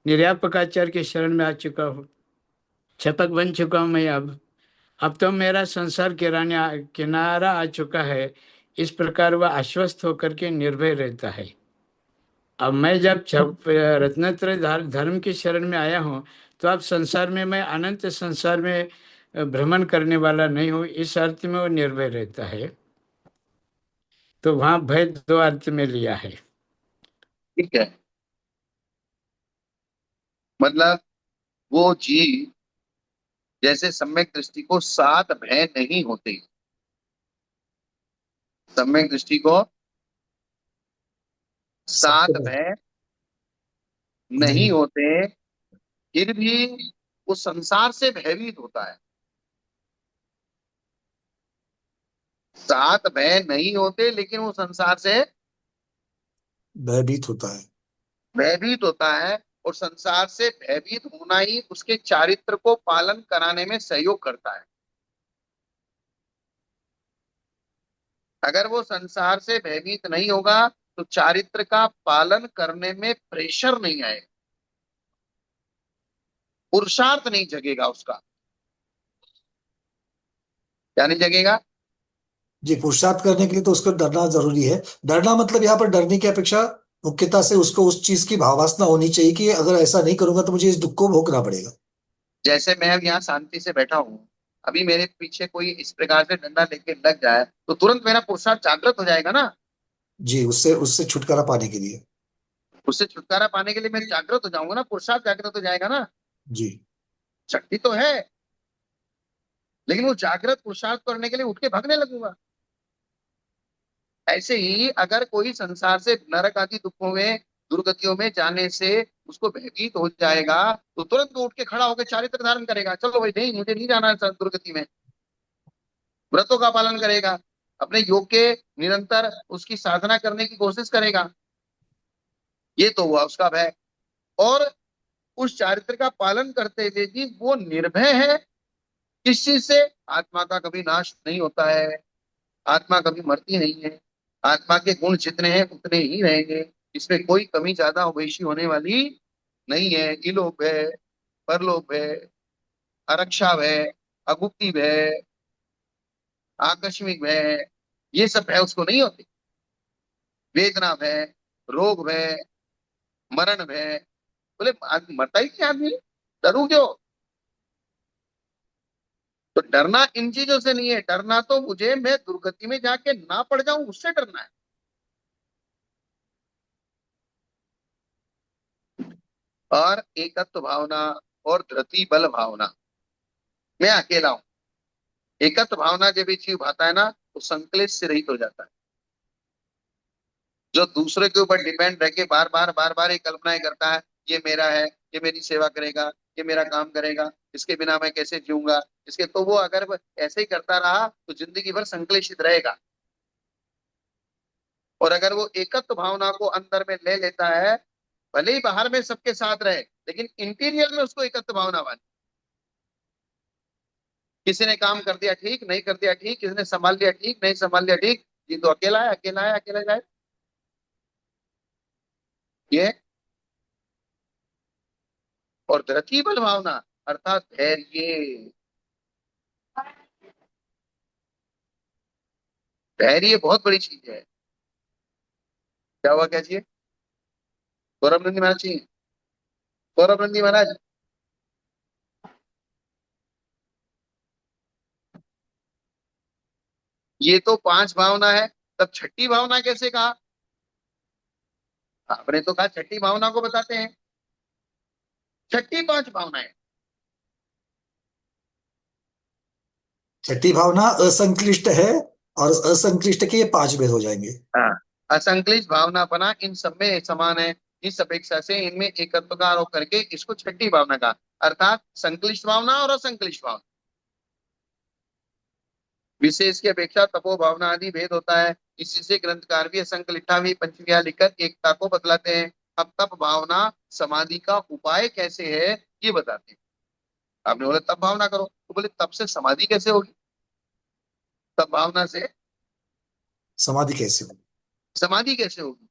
निर्व्यापकाचार्य के शरण में आ चुका हूँ, छपक बन चुका हूँ मैं। अब तो मेरा संसार किनारा आ चुका है। इस प्रकार वह आश्वस्त होकर के निर्भय रहता है। अब मैं जब रत्नत्रय धर्म की शरण में आया हूँ, तो अब संसार में मैं अनंत संसार में भ्रमण करने वाला नहीं हूँ, इस अर्थ में वो निर्भय रहता है। तो वहां भय 2 अर्थ में लिया है। ठीक है, मतलब वो जीव जैसे सम्यक दृष्टि को 7 भय नहीं होते, सम्यक दृष्टि को 7 सत्य भय नहीं नहीं। होते, फिर भी वो संसार से भयभीत होता है। 7 भय नहीं होते लेकिन वो संसार से भयभीत होता है। भयभीत होता है, और संसार से भयभीत होना ही उसके चारित्र को पालन कराने में सहयोग करता है। अगर वो संसार से भयभीत नहीं होगा तो चारित्र का पालन करने में प्रेशर नहीं आएगा, पुरुषार्थ नहीं जगेगा उसका। क्या नहीं जगेगा? जी, पुरुषार्थ करने के लिए तो उसको डरना जरूरी है। डरना मतलब यहाँ पर डरने की अपेक्षा मुख्यता से उसको उस चीज की भाववासना होनी चाहिए कि अगर ऐसा नहीं करूंगा तो मुझे इस दुख को भोगना पड़ेगा। जैसे मैं अब यहाँ शांति से बैठा हूँ, अभी मेरे पीछे कोई इस प्रकार से डंडा लेके लग जाए तो तुरंत मेरा पुरुषार्थ जागृत हो जाएगा ना। जी, उससे उससे छुटकारा पाने के लिए। उससे छुटकारा पाने के लिए मैं जागृत हो जाऊंगा ना, पुरुषार्थ जागृत हो जाएगा ना। जी। शक्ति तो है, लेकिन वो जागृत पुरुषार्थ करने के लिए उठ के भागने लगूंगा। ऐसे ही अगर कोई संसार से नरक आदि दुखों में दुर्गतियों में जाने से उसको भयभीत हो जाएगा तो तुरंत वो उठ के खड़ा होकर चारित्र धारण करेगा, चलो भाई नहीं मुझे नहीं जाना है दुर्गति में। व्रतों का पालन करेगा, अपने योग के निरंतर उसकी साधना करने की कोशिश करेगा। ये तो हुआ उसका भय। और उस चारित्र का पालन करते हुए भी वो निर्भय है। किस चीज से? आत्मा का कभी नाश नहीं होता है, आत्मा कभी मरती नहीं है, आत्मा के गुण जितने हैं उतने ही रहेंगे, इसमें कोई कमी ज्यादा वैसी होने वाली नहीं है, इलोप है, परलोप है, अरक्षा है, अगुप्ती है, आकस्मिक है, ये सब है उसको नहीं होती। वेदना है, रोग है, मरण है। बोले मरता ही नहीं आदमी, डरू क्यों? तो डरना इन चीजों से नहीं है, डरना तो मुझे मैं दुर्गति में जाके ना पड़ जाऊं उससे डरना है। और एकत्व भावना और धृति बल भावना, मैं अकेला हूं। एकत्व भावना जब ये जीव भाता है ना तो संकलेश से रहित हो जाता है। जो दूसरे के ऊपर डिपेंड रह के बार बार ये कल्पनाएं करता है, ये मेरा है, ये मेरी सेवा करेगा, ये मेरा काम करेगा, इसके बिना मैं कैसे जीऊंगा, इसके, तो वो अगर वो ऐसे ही करता रहा तो जिंदगी भर संकलेशित रहेगा। और अगर वो एकत्व भावना को अंदर में ले लेता है, भले ही बाहर में सबके साथ रहे लेकिन इंटीरियर में उसको एकत्व भावना वाली, किसी ने काम कर दिया ठीक, नहीं कर दिया ठीक, किसी ने संभाल लिया ठीक, नहीं संभाल लिया ठीक, ये तो अकेला है, अकेला है, अकेला जाए। ये और धृति बल भावना अर्थात धैर्य। धैर्य बहुत बड़ी चीज है। क्या हुआ, क्या चाहिए? गौरव नंदी महाराज चाहिए, गौरव नंदी महाराज। ये तो पांच भावना है, तब छठी भावना कैसे कहा? आपने तो कहा छठी भावना को बताते हैं, छठी पांच भावनाएं। छठी भावना असंक्लिष्ट है, और असंक्लिष्ट के ये पांच भेद हो जाएंगे। हाँ, असंक्लिष्ट भावनापना इन सब में समान है। इस अपेक्षा से इनमें एकत्व का आरोप करके इसको छठी भावना का, अर्थात संक्लिष्ट भावना और असंक्लिष्ट भावना। विशेष की अपेक्षा तपो भावना आदि भेद होता है। इसी से ग्रंथकार भी असंक्लिष्टा भी पंचविया लिखकर एकता को बतलाते हैं। अब तप भावना समाधि का उपाय कैसे है ये बताते हैं। आपने बोला तप भावना करो, तो बोले तप से समाधि कैसे होगी? तप भावना से समाधि कैसे हो? समाधि कैसे होगी?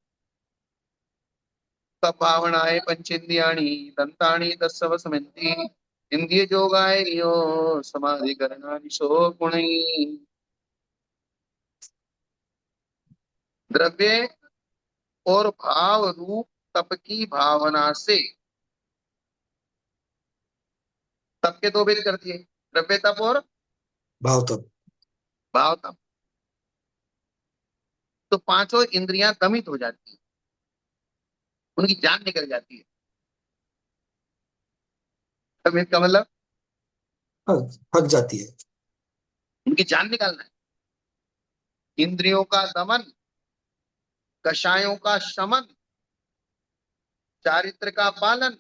तप भावनाएं पंचेन्द्रियाणी दंताणी तत्सव समन्ति इंद्रिय जोगाय यो समाधि करना निशो गुणी। द्रव्य और भाव रूप तप की भावना से, तप के दो भेद कर दिए, द्रव्य तप और भाव तब। भाव तप। तो पांचों इंद्रियां दमित हो जाती है, उनकी जान निकल जाती है। दमित का मतलब थक जाती है। उनकी जान निकालना है। इंद्रियों का दमन, कषायों का शमन, चारित्र का पालन,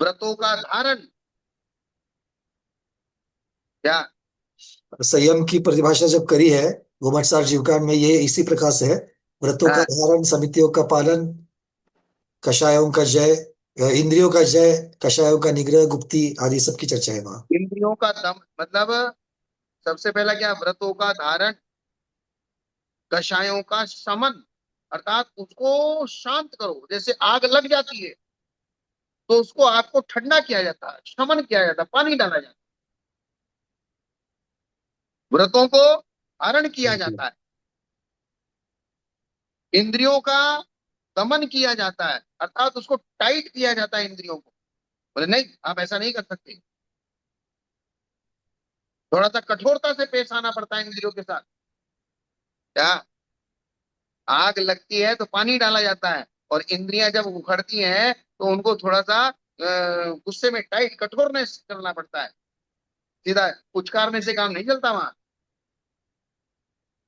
व्रतों का धारण। क्या? संयम की परिभाषा जब करी है घुमटसार जीवकांड में, ये इसी प्रकार से है। व्रतों का हाँ, धारण, समितियों का पालन, कषायों का जय, इंद्रियों का जय, कषायों का निग्रह, गुप्ति आदि सबकी चर्चा है वहां। इंद्रियों का दम मतलब सबसे पहला क्या? व्रतों का धारण, कषायों का शमन, अर्थात उसको शांत करो। जैसे आग लग जाती है तो उसको आग को ठंडा किया जाता है, शमन किया जाता है, पानी डाला जाता है। व्रतों को धारण किया जाता है, इंद्रियों का दमन किया जाता है, अर्थात उसको टाइट किया जाता है इंद्रियों को। बोले नहीं, आप ऐसा नहीं कर सकते, थोड़ा सा कठोरता से पेश आना पड़ता है इंद्रियों के साथ। क्या? आग लगती है तो पानी डाला जाता है, और इंद्रियां जब उखड़ती हैं तो उनको थोड़ा सा गुस्से में टाइट कठोरनेस करना पड़ता है। सीधा पुचकारने से काम नहीं चलता वहां।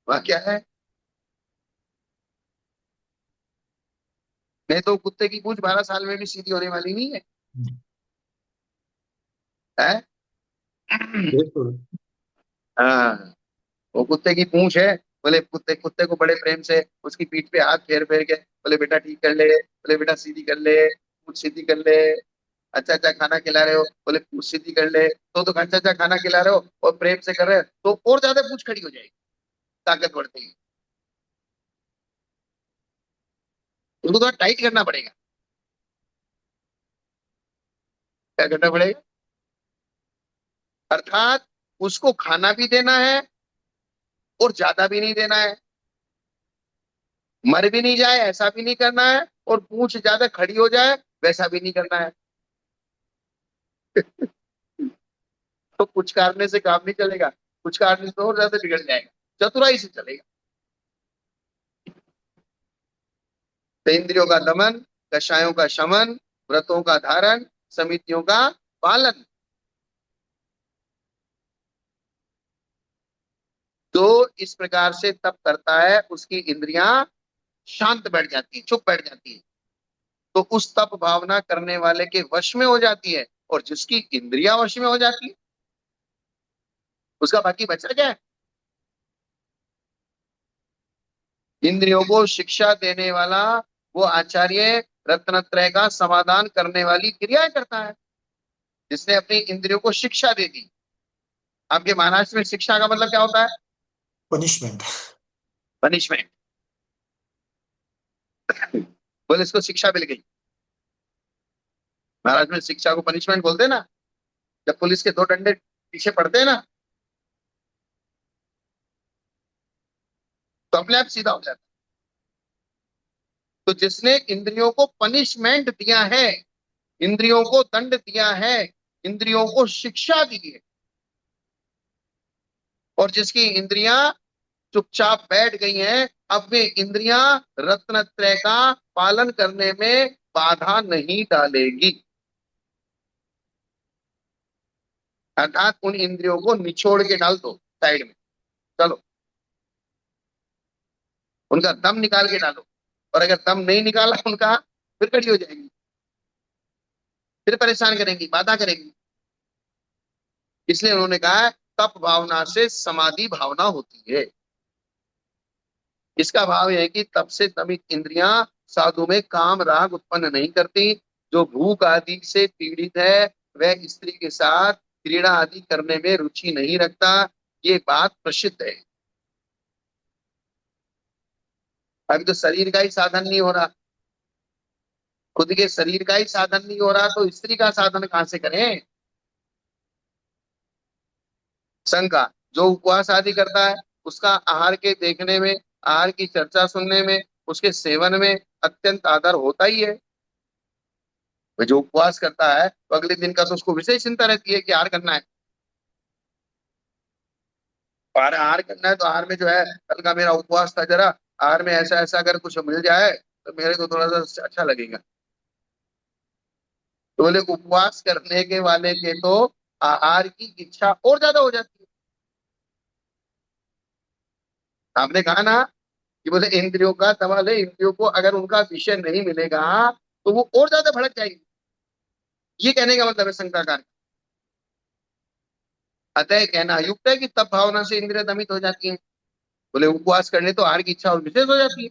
वहां क्या है? नहीं तो कुत्ते की पूंछ 12 साल में भी सीधी होने वाली नहीं है, है? बिल्कुल। हाँ, वो कुत्ते की पूंछ है। बोले कुत्ते कुत्ते को बड़े प्रेम से उसकी पीठ पे हाथ फेर फेर के बोले बेटा ठीक कर ले, बोले बेटा सीधी कर ले, पूंछ सीधी कर ले। अच्छा अच्छा खाना खिला रहे हो, बोले पूंछ सीधी कर ले, तो अच्छा अच्छा खाना खिला रहे हो और प्रेम से कर रहे हो तो और ज्यादा पूंछ खड़ी हो जाएगी, ताकत बढ़ती है। उसको थोड़ा टाइट करना पड़ेगा। क्या करना पड़ेगा? अर्थात उसको खाना भी देना है और ज्यादा भी नहीं देना है, मर भी नहीं जाए ऐसा भी नहीं करना है, और पूंछ ज्यादा खड़ी हो जाए वैसा भी नहीं करना है। तो कुछ करने से काम नहीं चलेगा, कुछ करने से और ज्यादा बिगड़ जाएगा, चतुराई से चलेगा। तो इंद्रियों का दमन, कषायों का शमन, व्रतों का धारण, समितियों का पालन। जो इस प्रकार से तप करता है उसकी इंद्रियां शांत बैठ जाती है, चुप बैठ जाती है, तो उस तप भावना करने वाले के वश में हो जाती है। और जिसकी इंद्रियां वश में हो जाती है उसका बाकी बचा क्या है? इंद्रियों को शिक्षा देने वाला वो आचार्य रत्नत्रय का समाधान करने वाली क्रियाएं करता है, जिसने अपनी इंद्रियों को शिक्षा दे दी। आपके महाराष्ट्र में शिक्षा का मतलब क्या होता है? पनिशमेंट। पनिशमेंट। बोले इसको शिक्षा मिल गई। महाराष्ट्र में शिक्षा को पनिशमेंट बोलते हैं ना, जब पुलिस के दो डंडे पीछे पड़ते हैं ना तो अपने आप सीधा हो जाता है। तो जिसने इंद्रियों को पनिशमेंट दिया है, इंद्रियों को दंड दिया है, इंद्रियों को शिक्षा दी है, और जिसकी इंद्रियां चुपचाप बैठ गई हैं, अब वे इंद्रियां रत्नत्रय का पालन करने में बाधा नहीं डालेगी। अर्थात उन इंद्रियों को निचोड़ के डाल दो साइड में, चलो उनका दम निकाल के डालो। और अगर दम नहीं निकाला उनका, फिर खड़ी हो जाएंगी, फिर परेशान करेंगी, बाधा करेंगी। इसलिए उन्होंने कहा तप भावना से समाधि भावना होती है। इसका भाव यह है कि तप से दमित इंद्रियां साधु में काम राग उत्पन्न नहीं करती। जो भूख आदि से पीड़ित है वह स्त्री के साथ क्रीड़ा आदि करने में रुचि नहीं रखता। ये बात प्रसिद्ध है। अभी तो शरीर का ही साधन नहीं हो रहा, खुद के शरीर का ही साधन नहीं हो रहा, तो स्त्री का साधन कहां से करें? शंका। जो उपवास आदि करता है उसका आहार के देखने में, आहार की चर्चा सुनने में, उसके सेवन में अत्यंत आदर होता ही है। भाई जो उपवास करता है तो अगले दिन का तो उसको विशेष चिंता रहती है कि आहार करना है, और आहार करना है तो आहार में जो है, कल का मेरा उपवास था, जरा आहार में ऐसा ऐसा अगर कुछ मिल जाए तो मेरे को थोड़ा सा अच्छा लगेगा। तो बोले उपवास करने के वाले के तो आहार की इच्छा और ज्यादा हो जाती है। आपने कहा ना कि बोले इंद्रियों का सवाल है, इंद्रियों को अगर उनका विषय नहीं मिलेगा तो वो और ज्यादा भड़क जाएगी। ये कहने का मतलब है शंकराचार्य का। अतः कहना युक्त है कि तब भावना से इंद्रिय दमित हो जाती है। बोले उपवास करने तो आहार की इच्छा और विशेष हो जाती है।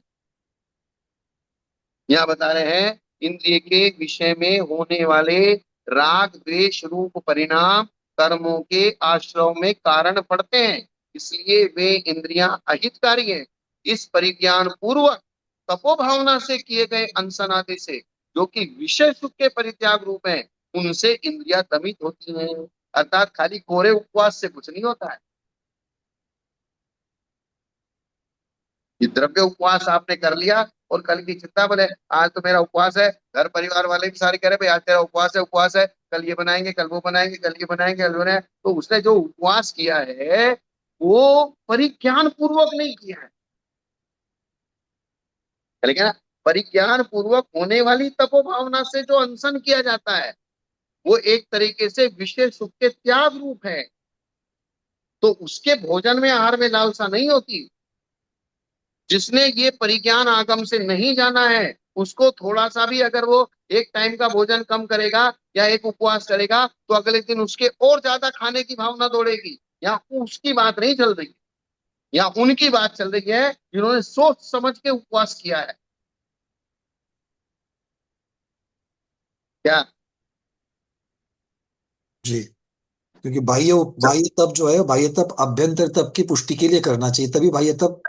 यहाँ बता रहे हैं इंद्रिय के विषय में होने वाले राग द्वेष रूप परिणाम कर्मों के आश्रव में कारण पड़ते हैं, इसलिए वे इंद्रियां अहितकारी हैं। इस परिज्ञान पूर्वक तपो भावना से किए गए अनशनादि से, जो कि विषय सुख के परित्याग रूप है, उनसे इंद्रियां दमित होती हैं। अर्थात खाली कोरे उपवास से कुछ नहीं होता है। ये द्रव्य उपवास आपने कर लिया और कल की चिंता बोले आज तो मेरा उपवास है, घर परिवार वाले भी सारे कह रहे भाई आज तेरा उपवास है, उपवास है, कल ये बनाएंगे, कल वो बनाएंगे, कल ये बनाएंगे, कल बनाएंगे, तो उसने जो उपवास किया है वो परिज्ञान पूर्वक नहीं किया है। लेकिन परिज्ञान पूर्वक होने वाली तपो भावना से जो अनशन किया जाता है वो एक तरीके से विषय सुख के त्याग रूप है, तो उसके भोजन में आहार में लालसा नहीं होती। जिसने ये परिज्ञान आगम से नहीं जाना है उसको थोड़ा सा भी अगर वो एक टाइम का भोजन कम करेगा या एक उपवास करेगा तो अगले दिन उसके और ज्यादा खाने की भावना दौड़ेगी। यहाँ उसकी बात नहीं चल रही है, यहाँ उनकी बात चल रही है जिन्होंने सोच समझ के उपवास किया है। क्या? जी। क्योंकि बाह्य बाह्य तप जो है, बाह्य तप अभ्यंतर तप की पुष्टि के लिए करना चाहिए, तभी बाह्य तप।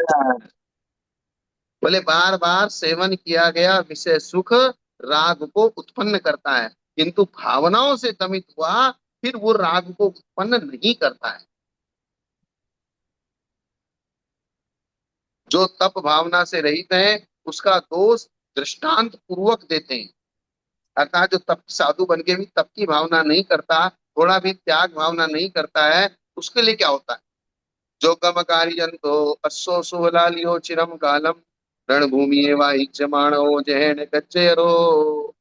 बोले बार बार सेवन किया गया विषय सुख राग को उत्पन्न करता है, किंतु भावनाओं से दमित हुआ फिर वो राग को उत्पन्न नहीं करता है। जो तप भावना से रहित है उसका दोष दृष्टांत पूर्वक देते हैं। अर्थात जो तप साधु बन के भी तप की भावना नहीं करता, थोड़ा भी त्याग भावना नहीं करता है, उसके लिए क्या होता है? जो कमकारी जंतो अश्व सुवलालियो चिरम कालम रणभूमि वाहिज्यमाणो जहन कच्चेरो।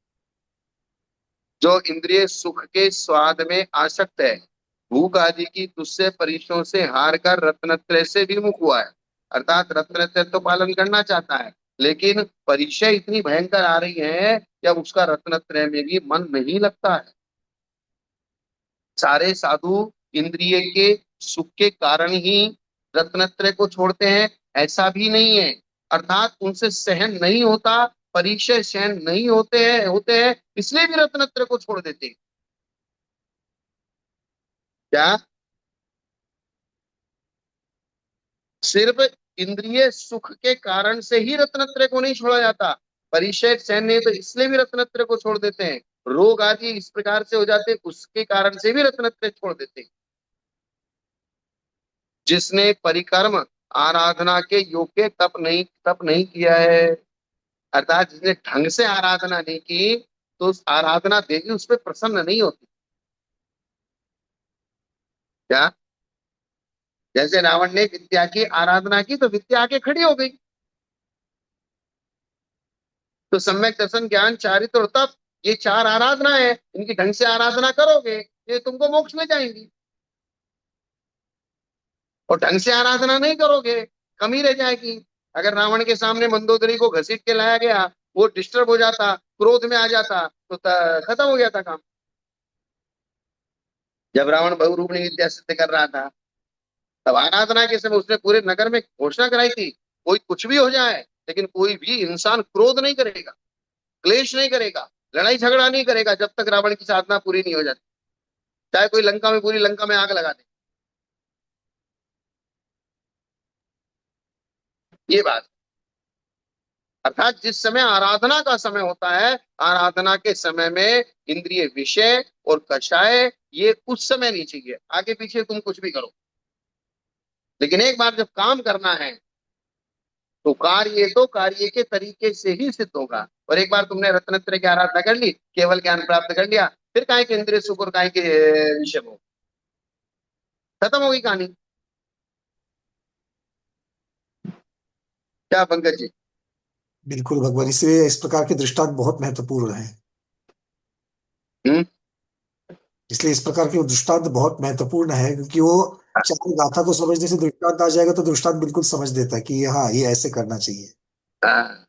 जो इंद्रिय सुख के स्वाद में आसक्त है, भूख आदि की तुझसे परीक्षों से हार कर रत्नत्रय से विमुख हुआ है। अर्थात रत्नत्रय तो पालन करना चाहता है, लेकिन परीक्षा इतनी भयंकर आ रही है कि अब उसका रत्नत्रय में भी मन नहीं लगता है। सारे साधु इंद्रिय के सुख के कारण ही रत्नत्रय को छोड़ते हैं, ऐसा भी नहीं है। अर्थात उनसे सहन नहीं होता, परिचय सहन नहीं होते हैं इसलिए भी रत्नत्रय को छोड़ देते हैं। क्या सिर्फ इंद्रिय सुख के कारण से ही रत्नत्रय को नहीं छोड़ा जाता, परिचय सहन नहीं तो इसलिए भी रत्नत्रय को छोड़ देते हैं। रोग आदि इस प्रकार से हो जाते हैं, उसके कारण से भी रत्नत्रय छोड़ देते हैं। जिसने परिकर्म आराधना के योग्य तप नहीं किया है, अर्थात जिसने ढंग से आराधना नहीं की, तो उस आराधना देवी उस पर प्रसन्न नहीं होती। क्या जैसे रावण ने विद्या की आराधना की तो विद्या आके खड़ी हो गई। तो सम्यक दर्शन ज्ञान चारित्र और तप, ये चार आराधना है, इनकी ढंग से आराधना करोगे ये तुमको मोक्ष में जाएंगी। और ढंग से आराधना नहीं करोगे कमी रह जाएगी। अगर रावण के सामने मंदोदरी को घसीट के लाया गया, वो डिस्टर्ब हो जाता, क्रोध में आ जाता, तो खत्म हो गया था काम। जब रावण बहुरूपणी विद्या सिद्ध कर रहा था, तब आराधना के समय उसने पूरे नगर में घोषणा कराई थी, कोई कुछ भी हो जाए लेकिन कोई भी इंसान क्रोध नहीं करेगा, क्लेश नहीं करेगा, लड़ाई झगड़ा नहीं करेगा जब तक रावण की साधना पूरी नहीं हो जाती, चाहे कोई लंका में पूरी लंका में आग लगा दे। ये बात अर्थात जिस समय आराधना का समय होता है, आराधना के समय में इंद्रिय विषय और कषाय ये उस समय नहीं चाहिए, आगे पीछे तुम कुछ भी करो। लेकिन एक बार जब काम करना है तो कार्य के तरीके से ही सिद्ध होगा। और एक बार तुमने रत्नत्रय की आराधना कर ली, केवल ज्ञान प्राप्त कर लिया, फिर काहे के इंद्रिय सुख और काहे के विषय हो, खत्म होगी कहानी। क्या पंकज जी? बिल्कुल भगवान, इसलिए इस प्रकार के दृष्टांत बहुत महत्वपूर्ण है। हम्म। इसलिए इस प्रकार के दृष्टांत बहुत महत्वपूर्ण है, क्योंकि वो चार गाथा को समझने से दृष्टांत आ जाएगा तो दृष्टांत बिल्कुल समझ देता है कि हाँ ये ऐसे करना चाहिए। हाँ,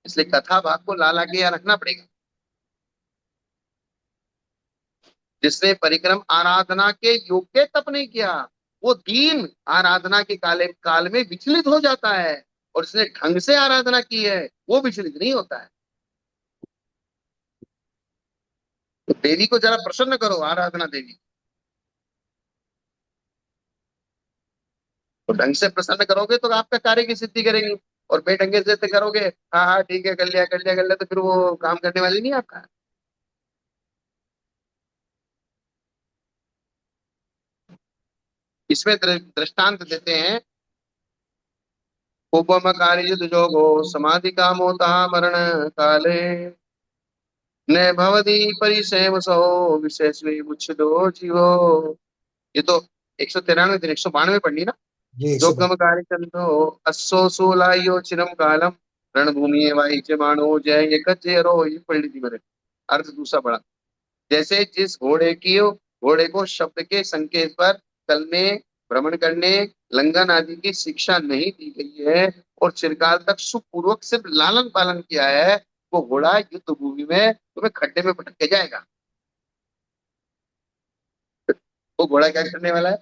इसलिए कथा भाग को ला ला के यहाँ रखना पड़ेगा। जिसने परिक्रम आराधना के योग्य तप नहीं किया, वो दीन आराधना के काल में विचलित हो जाता है, और जिसने ढंग से आराधना की है वो विचलित नहीं होता है। तो देवी को जरा प्रसन्न करो, आराधना देवी, तो ढंग से प्रसन्न करोगे तो आपका कार्य की सिद्धि करेंगे। और बेढंगे से तो करोगे, हाँ हाँ ठीक है कर लिया कर लिया कर लिया, तो फिर वो काम करने वाली नहीं है आपका। इसमें दृष्टांत देते हैं, उपम कार्य जोगो समाधि कामोता मरण काले न भवदी परिसेव सो विशेष मुच्छदो जीवो। ये तो 193 दिन 192 पढ़नी ना। ये एक जो सौ गम कार्य चंदो अश्व सोलाइयो चिरम कालम रणभूमि वाहिज्यमानो जय ये कच्चे रो, ये पढ़ ली थी मैंने। अर्थ दूसरा पढ़ा। जैसे जिस घोड़े को शब्द के संकेत पर चलने, भ्रमण करने, लंघन आदि की शिक्षा नहीं दी गई है और चिरकाल तक सुखपूर्वक सिर्फ लालन पालन किया है, वो घोड़ा युद्ध भूमि में तुम्हें खड्डे में पटक के जाएगा। वो घोड़ा क्या करने वाला है?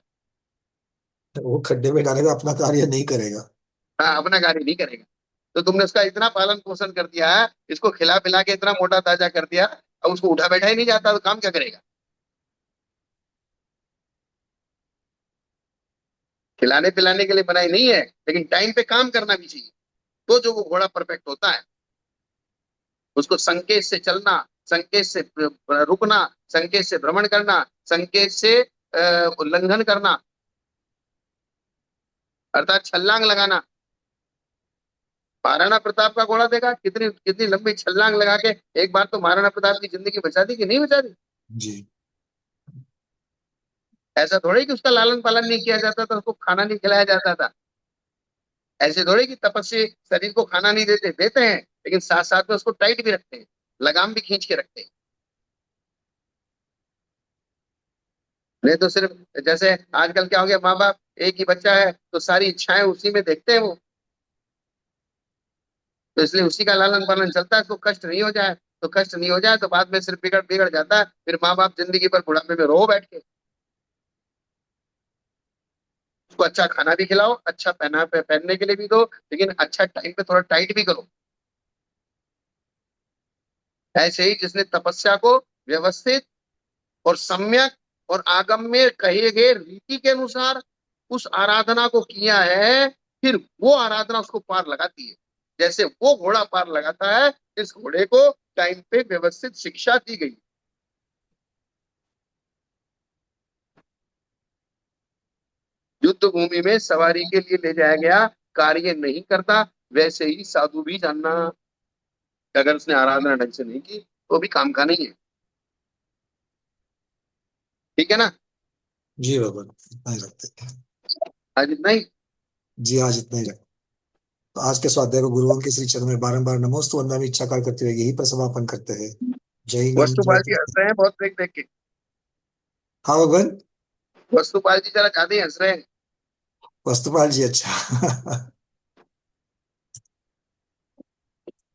वो खड्डे में डालेगा, अपना कार्य नहीं करेगा। हाँ, अपना कार्य नहीं करेगा। तो तुमने उसका इतना पालन पोषण कर दिया है, इसको खिला पिला के इतना मोटा ताजा कर दिया, अब उसको उठा बैठा ही नहीं जाता तो काम क्या करेगा? खिलाने पिलाने के लिए बनाई नहीं है, लेकिन टाइम पे काम करना भी चाहिए। तो जो वो घोड़ा परफेक्ट होता है। उसको संकेत से चलना, संकेत से रुकना, संकेत से भ्रमण करना, संकेत से उल्लंघन करना, अर्थात छलांग लगाना। महाराणा प्रताप का घोड़ा देखा, कितनी कितनी लंबी छलांग लगा के एक बार तो महाराणा प्रताप की जिंदगी बचा दी कि नहीं बचा दी। जी। ऐसा थोड़ी कि उसका लालन पालन नहीं किया जाता था, उसको खाना नहीं खिलाया जाता था। ऐसे थोड़ी कि तपस्वी शरीर को खाना नहीं देते, देते हैं, लेकिन साथ साथ में उसको टाइट भी रखते हैं, लगाम भी खींच के रखते हैं। नहीं तो सिर्फ जैसे आजकल क्या हो गया, माँ बाप एक ही बच्चा है तो सारी इच्छाएं उसी में देखते हैं वो, तो इसलिए उसी का लालन पालन चलता है, उसको कष्ट नहीं हो जाए। तो कष्ट नहीं हो जाए तो बाद में सिर्फ बिगड़ बिगड़ जाता है, फिर माँ बाप जिंदगी भर बुढ़ापे में रो बैठ के। उसको अच्छा खाना भी खिलाओ, अच्छा पहनने के लिए भी दो, लेकिन अच्छा टाइम पे थोड़ा टाइट भी करो। ऐसे ही जिसने तपस्या को व्यवस्थित और सम्यक और आगम्य कहे गए रीति के अनुसार उस आराधना को किया है, फिर वो आराधना उसको पार लगाती है। जैसे वो घोड़ा पार लगाता है, इस घोड़े को टाइम पे व्यवस्थित शिक्षा दी गई। युद्ध भूमि में सवारी के लिए ले जाया गया कार्य नहीं करता, वैसे ही साधु भी जानना, अगर उसने आराधना ढंग से नहीं की तो भी काम का नहीं है। ठीक है ना। जी भगवान, इतना ही रखते हैं। आज इतना ही। जी, आज इतना ही रखते। तो आज के स्वाध्याय को गुरुओं के श्री चरण में बारंबार नमोस्तु वंदना में इच्छा करते हुए यही पर समापन करते हैं। जय हिंद, जय वस्तुपाल जी हंस भारत। रहे हैं बहुत देख देख के। हाँ भगवान। वस्तुपाल जी जरा ज्यादा ही हंस रहे हैं। वस्तुपाल जी, अच्छा।